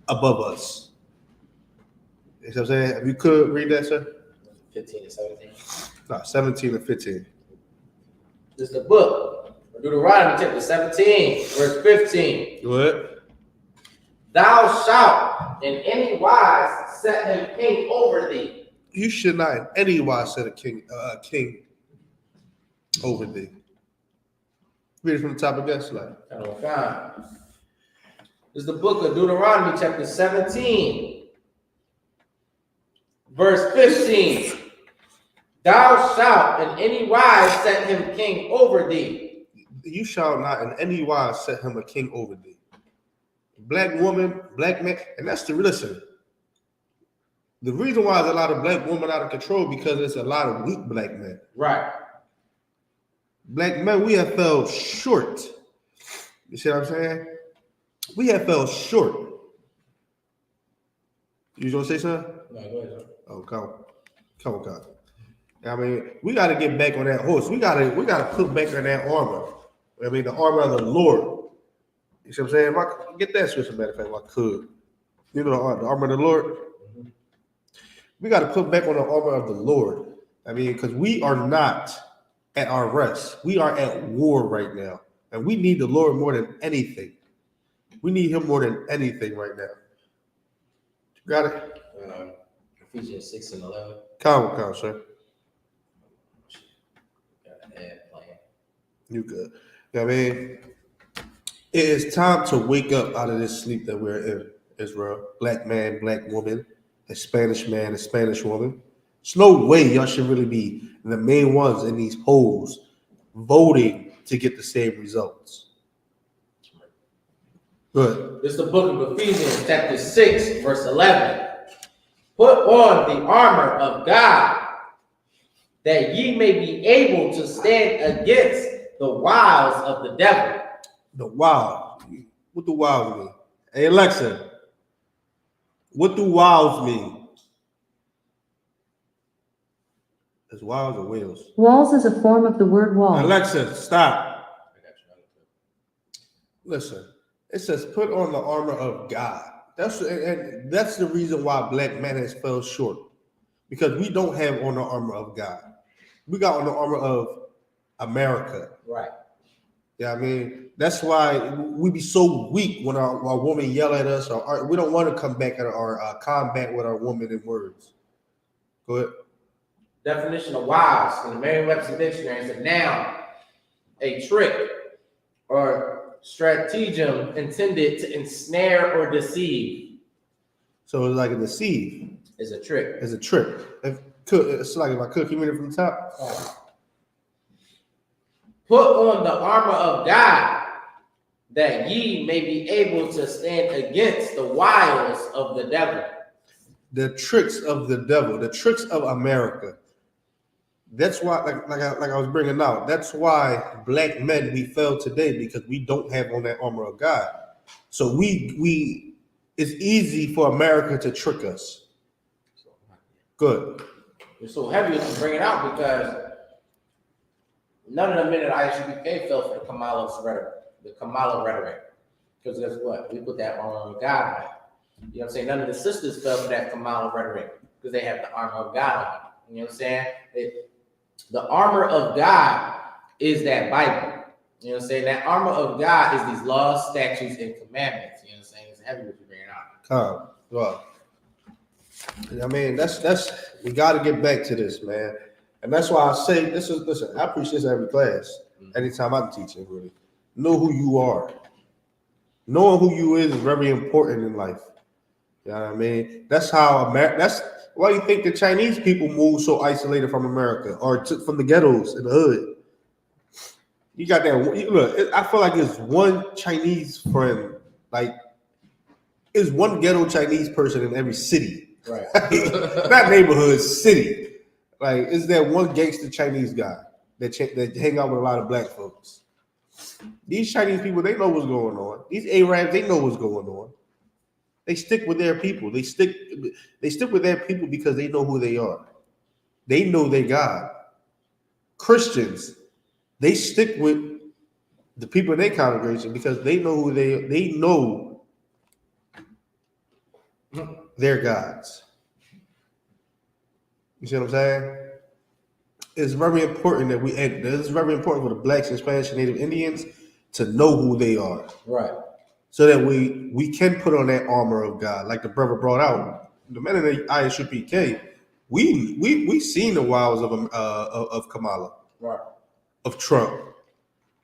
above us. You know what I'm saying? If you could read that, sir? 15 and 17. No, 17 and 15. This is the book of Deuteronomy, chapter 17, verse 15. Go ahead. Thou shalt in any wise set him king over thee. You should not in any wise set a king over thee. Read it from the top of that slide. This is the book of Deuteronomy, chapter 17, verse 15. Thou shalt in any wise set him king over thee. You shall not in any wise set him a king over thee. Black woman, black man, and that's the listen. The reason why there's a lot of black women out of control because there's a lot of weak black men. Right. Black men, we have fell short. You see what I'm saying? We have fell short. You gonna say something? No, go ahead. Oh, come on. I mean, we got to get back on that horse. We got to put back on that armor. I mean, the armor of the Lord. You see what I'm saying? If I get that switch, as a matter of fact, if I could. You know, the armor of the Lord. Mm-hmm. We got to put back on the armor of the Lord. I mean, because we are not at our rest. We are at war right now. And we need the Lord more than anything. We need him more than anything right now. You got it? Ephesians 6 and 11. Come, sir. You good. You know what I mean? It is time to wake up out of this sleep that we're in, Israel. Black man, black woman, Hispanic man, Spanish woman. There's no way y'all should really be the main ones in these polls voting to get the same results. Good. This is the book of Ephesians, chapter 6, verse 11. Put on the armor of God, that ye may be able to stand against the wiles of the devil. The wild. What the wild mean? Hey, Alexa, What do wows mean? Is wows or whales? Walls is a form of the word wall. Alexa, stop. Listen, it says put on the armor of God. That's the reason why black man has fell short. Because we don't have on the armor of God. We got on the armor of America. Right. Yeah, I mean, that's why we be so weak when our woman yell at us, or we don't want to come back at our combat with our woman in words. Go ahead. Definition of wiles in the Merriam-Webster dictionary is a noun, a trick, or stratagem intended to ensnare or deceive. So it's like a deceive. It's a trick. It's a trick. It's like if I cook, you mean it from the top? Put on the armor of God, that ye may be able to stand against the wiles of the devil. The tricks of the devil, the tricks of America. That's why, like I was bringing out, that's why black men, we fail today, because we don't have on that armor of God. So it's easy for America to trick us. Good. It's so heavy to bring it out because none of the men at I.S.U.P.K fell for the Kamala rhetoric. Because guess what? We put that armor of God on. You know what I'm saying? None of the sisters fell for that Kamala rhetoric because they have the armor of God on. You know what I'm saying? The armor of God is that Bible. You know what I'm saying? That armor of God is these laws, statutes, and commandments. You know what I'm saying? It's heavy what you bring it out. Well, I mean, that's we got to get back to this, man. And that's why I say listen, I preach this every class, anytime I'm teaching, really. Know who you are. Knowing who you is very important in life. You know what I mean? That's why you think the Chinese people move so isolated from America or from the ghettos in the hood. You got that. Look, I feel like it's one Chinese friend, like it's one ghetto Chinese person in every city. Right. Not neighborhood, city. Like, is that one gangster Chinese guy that hang out with a lot of black folks? These Chinese people, they know what's going on. These Arabs, they know what's going on. They stick with their people. They stick with their people because they know who they are. They know their God. Christians, they stick with the people in their congregation because they know who they know their gods. You see what I'm saying? It's very important that it's very important for the blacks, Hispanics, and Native Indians to know who they are. Right. So that we can put on that armor of God, like the brother brought out. The men in the I.S.U.P.K, we seen the wiles of Kamala, right, of Trump,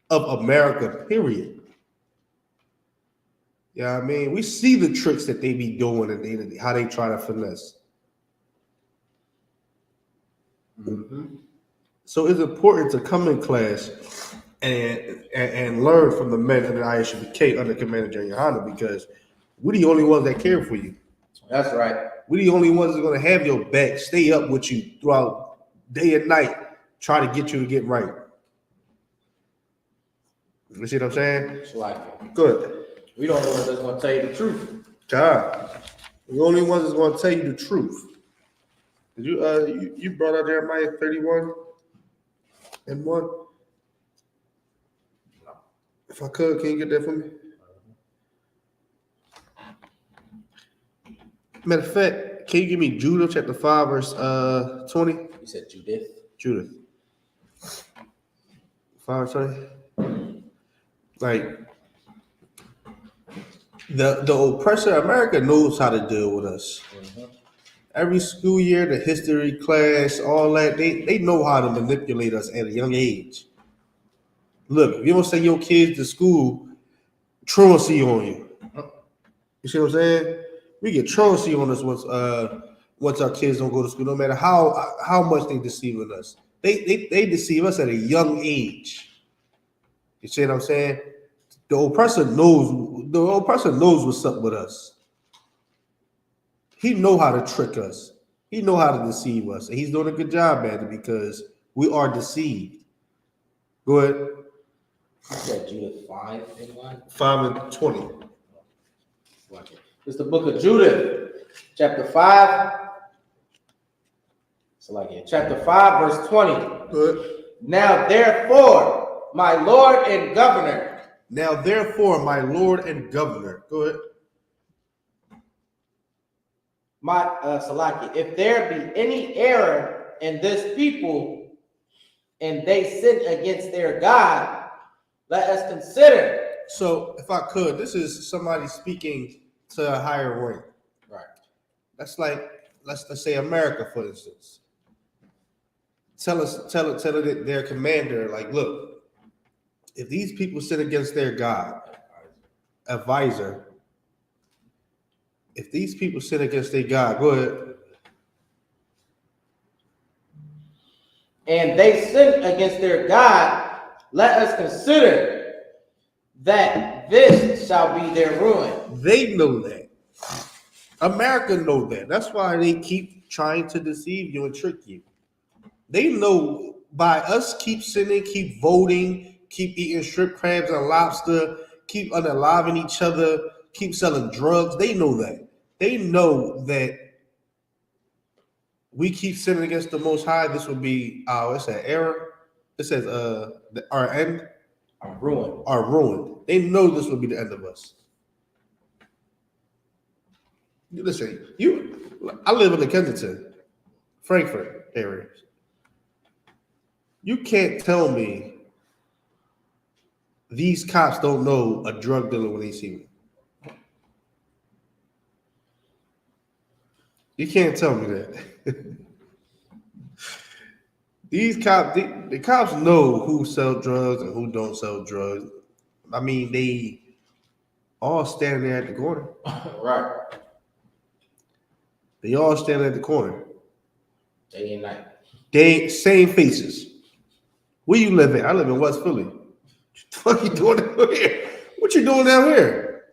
of America, period. Yeah, I mean, we see the tricks that they be doing and how they try to finesse. Mm-hmm. So it's important to come in class and learn from the men in the I.S.U.P.K under Commander General YAHANNA, because we're the only ones that care for you. That's right. We're the only ones that are going to have your back, stay up with you throughout day and night, try to get you to get right. You see what I'm saying? It's like it. Good. We don't know what's going to tell you the truth. God, we're the only ones that's going to tell you the truth. Did you brought out Jeremiah 31:1? If I could, can you get that for me? Matter of fact, can you give me Judah chapter 5 verse 20? You said Judith. Judith 5:20. Like the oppressor America knows how to deal with us. Mm-hmm. Every school year, the history class, all that, they know how to manipulate us at a young age. Look, if you don't send your kids to school, truancy on you. You see what I'm saying? We get truancy on us once our kids don't go to school, no matter how much they deceiving us. They deceive us at a young age. You see what I'm saying? The oppressor knows what's up with us. He know how to trick us. He know how to deceive us. And he's doing a good job at it because we are deceived. Go ahead. You said Judith 5:1? 5:20. It's the book of Judith, Chapter 5. So like it. Chapter 5, verse 20. Good. Now therefore, my Lord and Governor. Now therefore, my Lord and Governor. Go ahead. Salaki, if there be any error in this people and they sin against their God, let us consider. So, if I could, this is somebody speaking to a higher rank. Right. That's like, let's say America, for instance. Tell their commander, like, look, if these people sin against their God, advisor, if these people sin against their God, go ahead. And they sin against their God, let us consider that this shall be their ruin. They know that. America know that. That's why they keep trying to deceive you and trick you. They know by us keep sinning, keep voting, keep eating shrimp, crabs, and lobster, keep unaliving each other, keep selling drugs. They know that. They know that we keep sinning against the Most High. This would be it's an error. It says our end, Our ruin. our ruin. They know this will be the end of us. Listen, I live in the Kensington, Frankfurt area. You can't tell me these cops don't know a drug dealer when they see me. You can't tell me that. These cops, the cops know who sell drugs and who don't sell drugs. I mean, they all stand there at the corner. Right. They all stand at the corner. Day and night. They same faces. Where you live at? I live in West Philly. What the fuck you doing down here? What you doing down here?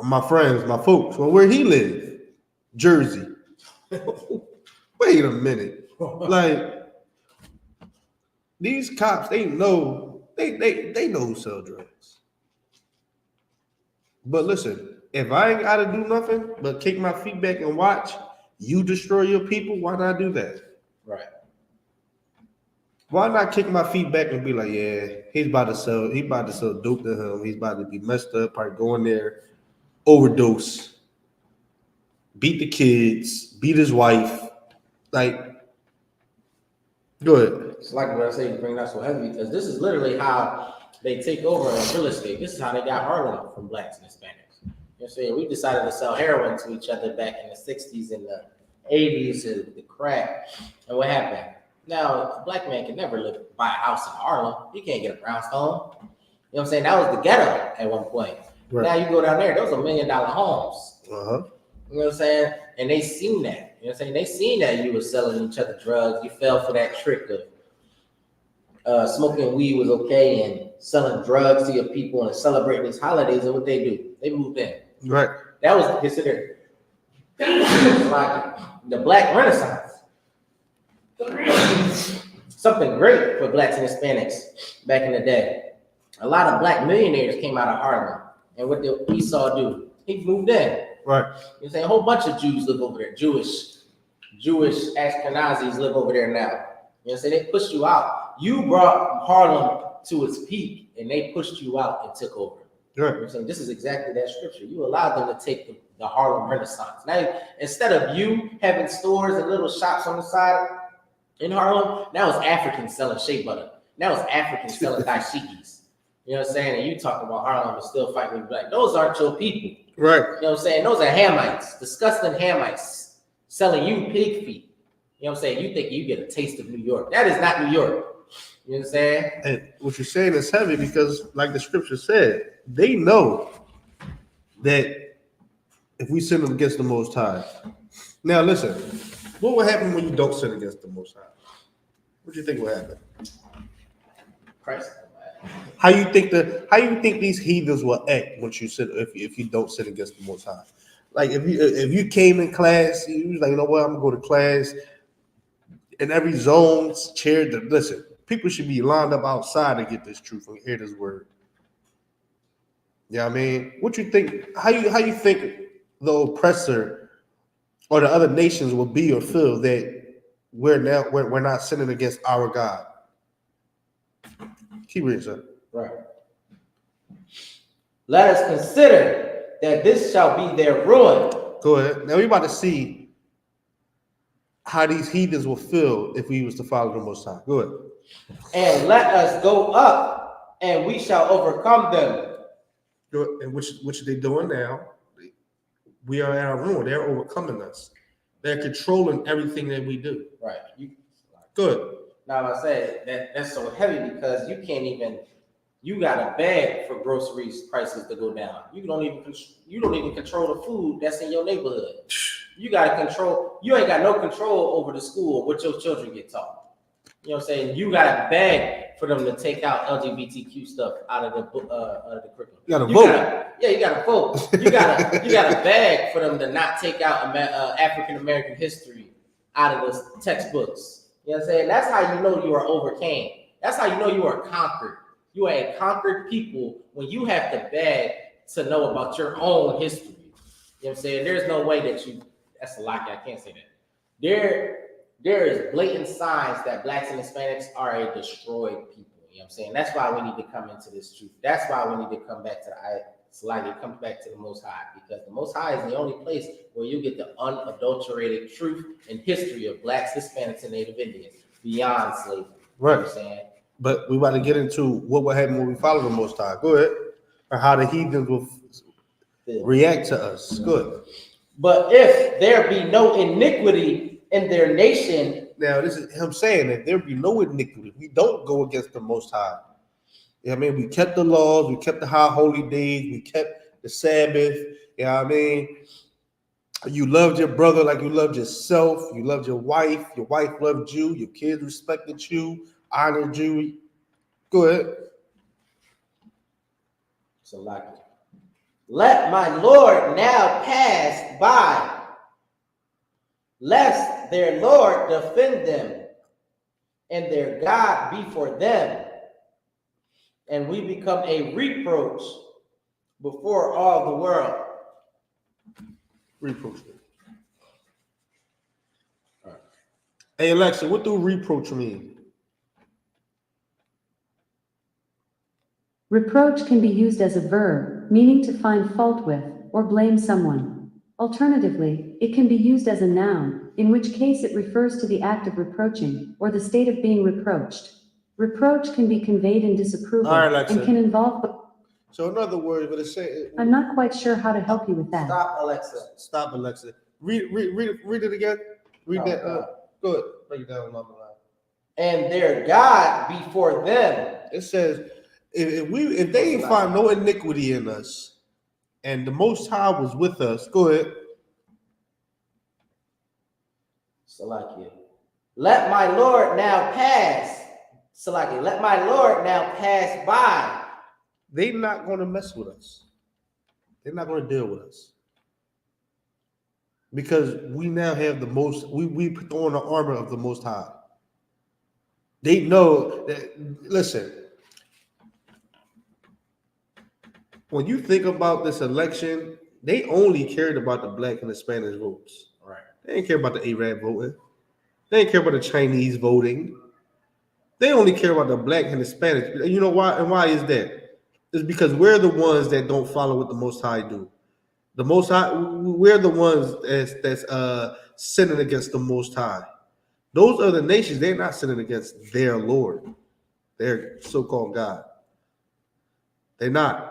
My friends, my folks. Well, where he live? Jersey. Wait a minute. Like these cops, they know they know who sell drugs. But listen, if I ain't gotta do nothing but kick my feet back and watch you destroy your people, why not do that? Right. Why not kick my feet back and be like, yeah, he's about to sell dope to him. He's about to be messed up, probably go in there, overdose, beat the kids, beat his wife. Like, go ahead. It's like what I say, you bring that so heavy because this is literally how they take over in real estate. This is how they got Harlem from blacks and Hispanics. You know what I'm saying? We decided to sell heroin to each other back in the 60s and the 80s, the crack. And what happened? Now, a black man can never buy a house in Harlem. You can't get a brownstone. You know what I'm saying? That was the ghetto at one point. Right. Now you go down there, those are $1 million homes. Uh-huh. You know what I'm saying? And they seen that. You know what I'm saying? They seen that you were selling each other drugs. You fell for that trick of smoking weed was okay and selling drugs to your people and celebrating these holidays. And what they do? They moved in. Right. That was considered like the Black Renaissance. Something great for blacks and Hispanics back in the day. A lot of black millionaires came out of Harlem. And what did Esau do? He moved in. Right. You know, a whole bunch of Jews live over there. Jewish Ashkenazis live over there now. You know, they pushed you out. You brought Harlem to its peak, and they pushed you out and took over. Right. You know, this is exactly that scripture. You allowed them to take the Harlem Renaissance. Now, instead of you having stores and little shops on the side in Harlem, now it's Africans selling shea butter. Now it's Africans selling dashikis. You know what I'm saying? And you talk about Harlem and still fighting with black. Those aren't your people. Right. You know what I'm saying? Those are Hamites, disgusting Hamites selling you pig feet. You know what I'm saying? You think you get a taste of New York. That is not New York. You know what I'm saying? And what you're saying is heavy because, like the scripture said, they know that if we sin against the Most High. Now, listen, what will happen when you don't sin against the Most High? What do you think will happen? Christ. How you think these heathens will act once you sin if you don't sin against the Most High? Like if you came in class, you was like, you know what, I'm gonna go to class, and every zone's chaired to listen. People should be lined up outside to get this truth and hear this word. Yeah, you know what I mean, what you think? How you think the oppressor or the other nations will be or feel that we're not sinning against our God. Keep reading, sir. Right. Let us consider that this shall be their ruin. Go ahead. Now we're about to see how these heathens will feel if we was to follow the Most High. Go ahead. And let us go up, and we shall overcome them. And which they're doing now. We are at our ruin. They're overcoming us. They're controlling everything that we do. Right. Good. Now I said that's so heavy because you can't even. You got to beg for groceries prices to go down. You don't even control the food that's in your neighborhood. You got to control. You ain't got no control over the school what your children get taught. You know what I'm saying? You got to beg for them to take out LGBTQ stuff out of the curriculum. You got to vote. You got to vote. You got to beg for them to not take out African American history out of the textbooks. You know what I'm saying? That's how you know you are overcame. That's how you know you are conquered. You are a conquered people when you have to beg to know about your own history. You know what I'm saying? There's no way that that's a lie. I can't say that. There is blatant signs that blacks and Hispanics are a destroyed people. You know what I'm saying? That's why we need to come into this truth. That's why we need to come back to come back to the Most High, because the Most High is the only place where you get the unadulterated truth and history of blacks, Hispanics, and Native Indians beyond slavery. Right. You know what I'm saying? But we about to get into what will happen when we follow the Most High. Go ahead. Or how the heathens will react to us. Good. But if there be no iniquity in their nation. Now, this is him saying that there be no iniquity. We don't go against the Most High. You know what I mean? We kept the laws. We kept the high holy days. We kept the Sabbath. You know what I mean? You loved your brother like you loved yourself. You loved your wife. Your wife loved you. Your kids respected you. Honored you. Go ahead. So like, let my Lord now pass by, lest their Lord defend them, and their God be for them, and we become a reproach before all the world. Reproach. All right. Hey Alexa, what do reproach mean? Reproach can be used as a verb, meaning to find fault with or blame someone. Alternatively, it can be used as a noun, in which case it refers to the act of reproaching or the state of being reproached. Reproach can be conveyed in disapproval and can involve. So in other words, what it say? I'm not quite sure how to help you with that. Stop, Alexa. Stop, Alexa. Read it again. Read that. Go ahead. Break it down along the line. And their God be for them. It says, if they ain't find no iniquity in us, and the Most High was with us, go ahead. Salakia. Let my Lord now pass. Salakia. Let my Lord now pass by. They're not going to mess with us. They're not going to deal with us. Because we now have the most, we put on the armor of the Most High. They know that, listen, when you think about this election, they only cared about the black and Hispanic votes. Right. They didn't care about the Arab voting. They didn't care about the Chinese voting. They only care about the black and Hispanic. You know why? And why is that? It's because we're the ones that don't follow what the Most High do. The Most High, we're the ones that's sinning against the Most High. Those other nations, they're not sinning against their Lord, their so-called God. They're not.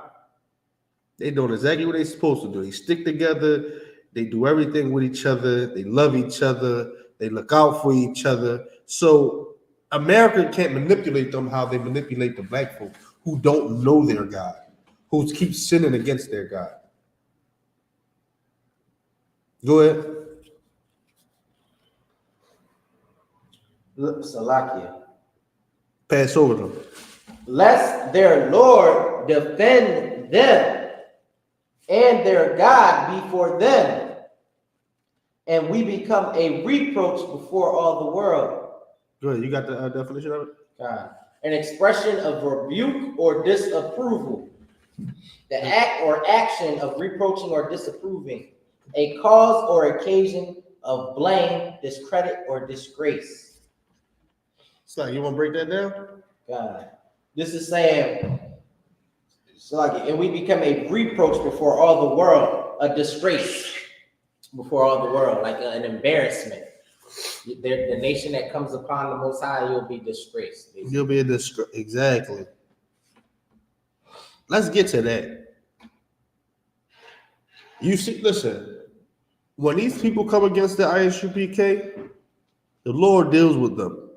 They're doing exactly what they're supposed to do. They stick together. They do everything with each other. They love each other. They look out for each other. So America can't manipulate them how they manipulate the black folk who don't know their God, who keep sinning against their God. Go ahead. Salakia. Pass over them. Lest their Lord defend them, and their God be for them, and we become a reproach before all the world. Good. You got the definition of it? God. An expression of rebuke or disapproval. The act or action of reproaching or disapproving. A cause or occasion of blame, discredit, or disgrace. So you want to break that down? God, this is saying, so like, and we become a reproach before all the world, a disgrace before all the world, like an embarrassment. The nation that comes upon the Most High, you'll be disgraced. Basically. You'll be a disgrace. Exactly. Let's get to that. You see, listen, when these people come against the I.S.U.P.K, the Lord deals with them.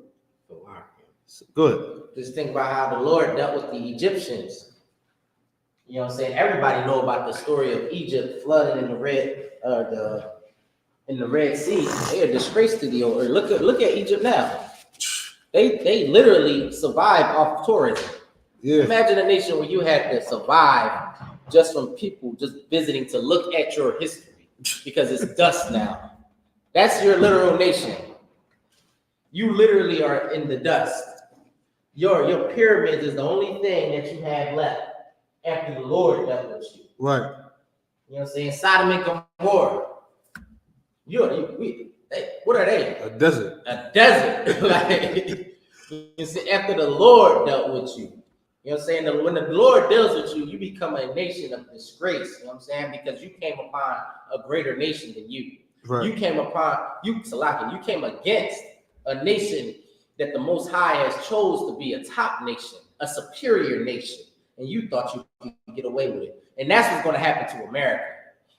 Good. Just think about how the Lord dealt with the Egyptians. You know what I'm saying? Everybody know about the story of Egypt flooding in the Red Sea. They are disgraced to the earth. Look at Egypt now. They literally survive off tourism. Yeah. Imagine a nation where you had to survive just from people just visiting to look at your history because it's dust now. That's your literal nation. You literally are in the dust. Your pyramids is the only thing that you have left after the Lord dealt with you. Right. You know what I'm saying? Sodom and Gomorrah. What are they? A desert. A desert. Like, you see, after the Lord dealt with you. You know what I'm saying? When the Lord deals with you, you become a nation of disgrace. You know what I'm saying? Because you came upon a greater nation than you. Right. You came against a nation that the Most High has chose to be a top nation, a superior nation, and you thought you could get away with it. And that's what's going to happen to America.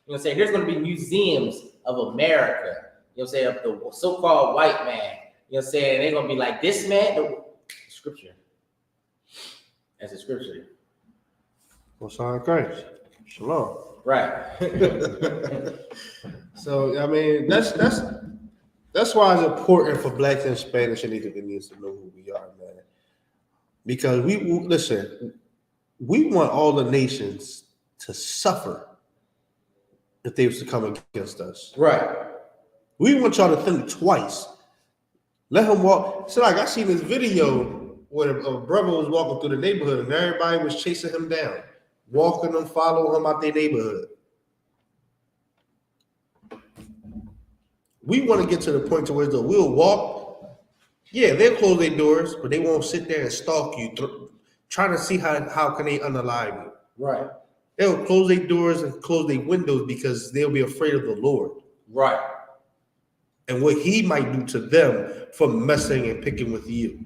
You know what I'm saying? There's going to be museums of America, you know what I'm saying, of the so-called white man. You know what I'm saying? They're going to be like, this man, the scripture. That's a scripture. What's on Christ? Shalom. Right. So, I mean, that's why it's important for Blacks and Spanish and Native Indians to know who we are, man. Because we want all the nations to suffer if they was to come against us. Right. We want y'all to think twice. Let him walk. So, like, I seen this video where a brother was walking through the neighborhood and everybody was chasing him down, walking them, following him out their neighborhood. We want to get to the point to where we'll walk. Yeah, they'll close their doors, but they won't sit there and stalk you, trying to see how can they unalive you. Right. They'll close their doors and close their windows because they'll be afraid of the Lord. Right. And what he might do to them for messing and picking with you.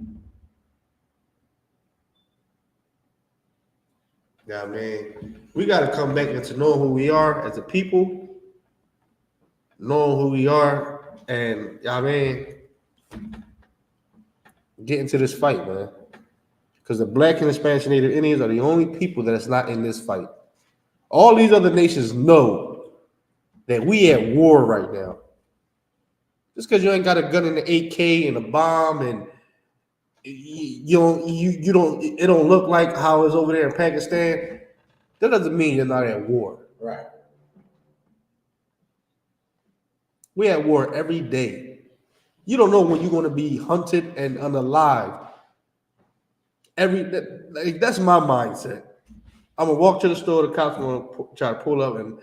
Yeah, man, we got to come back into knowing who we are as a people, knowing who we are, and I mean, get into this fight, man. Because the Black and Hispanic and Native Indians are the only people that is not in this fight. All these other nations know that we at war right now. Just because you ain't got a gun in the AK and a bomb and it don't look like how it's over there in Pakistan, that doesn't mean you're not at war. Right. We're at war every day. You don't know when you're going to be hunted and unalive. That's my mindset. I'm going to walk to the store, the cops going to try to pull up and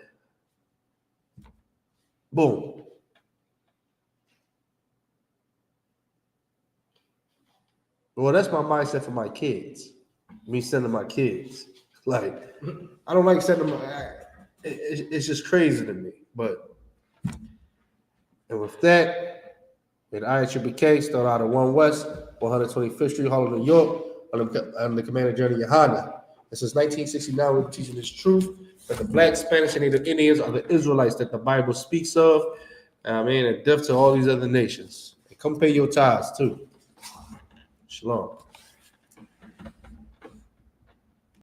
boom. Well, that's my mindset for my kids. Me sending my kids. Like, I don't like sending them. It's just crazy to me. But, and with that, with I.S.U.P.K, start out of 1 West, 125th Street, Harlem, New York, I'm the commander general YAHANNA. And since 1969, we've been teaching this truth that the Black, Spanish, and Native Indians are the Israelites that the Bible speaks of. And death to all these other nations. And come pay your tithes too. Shalom.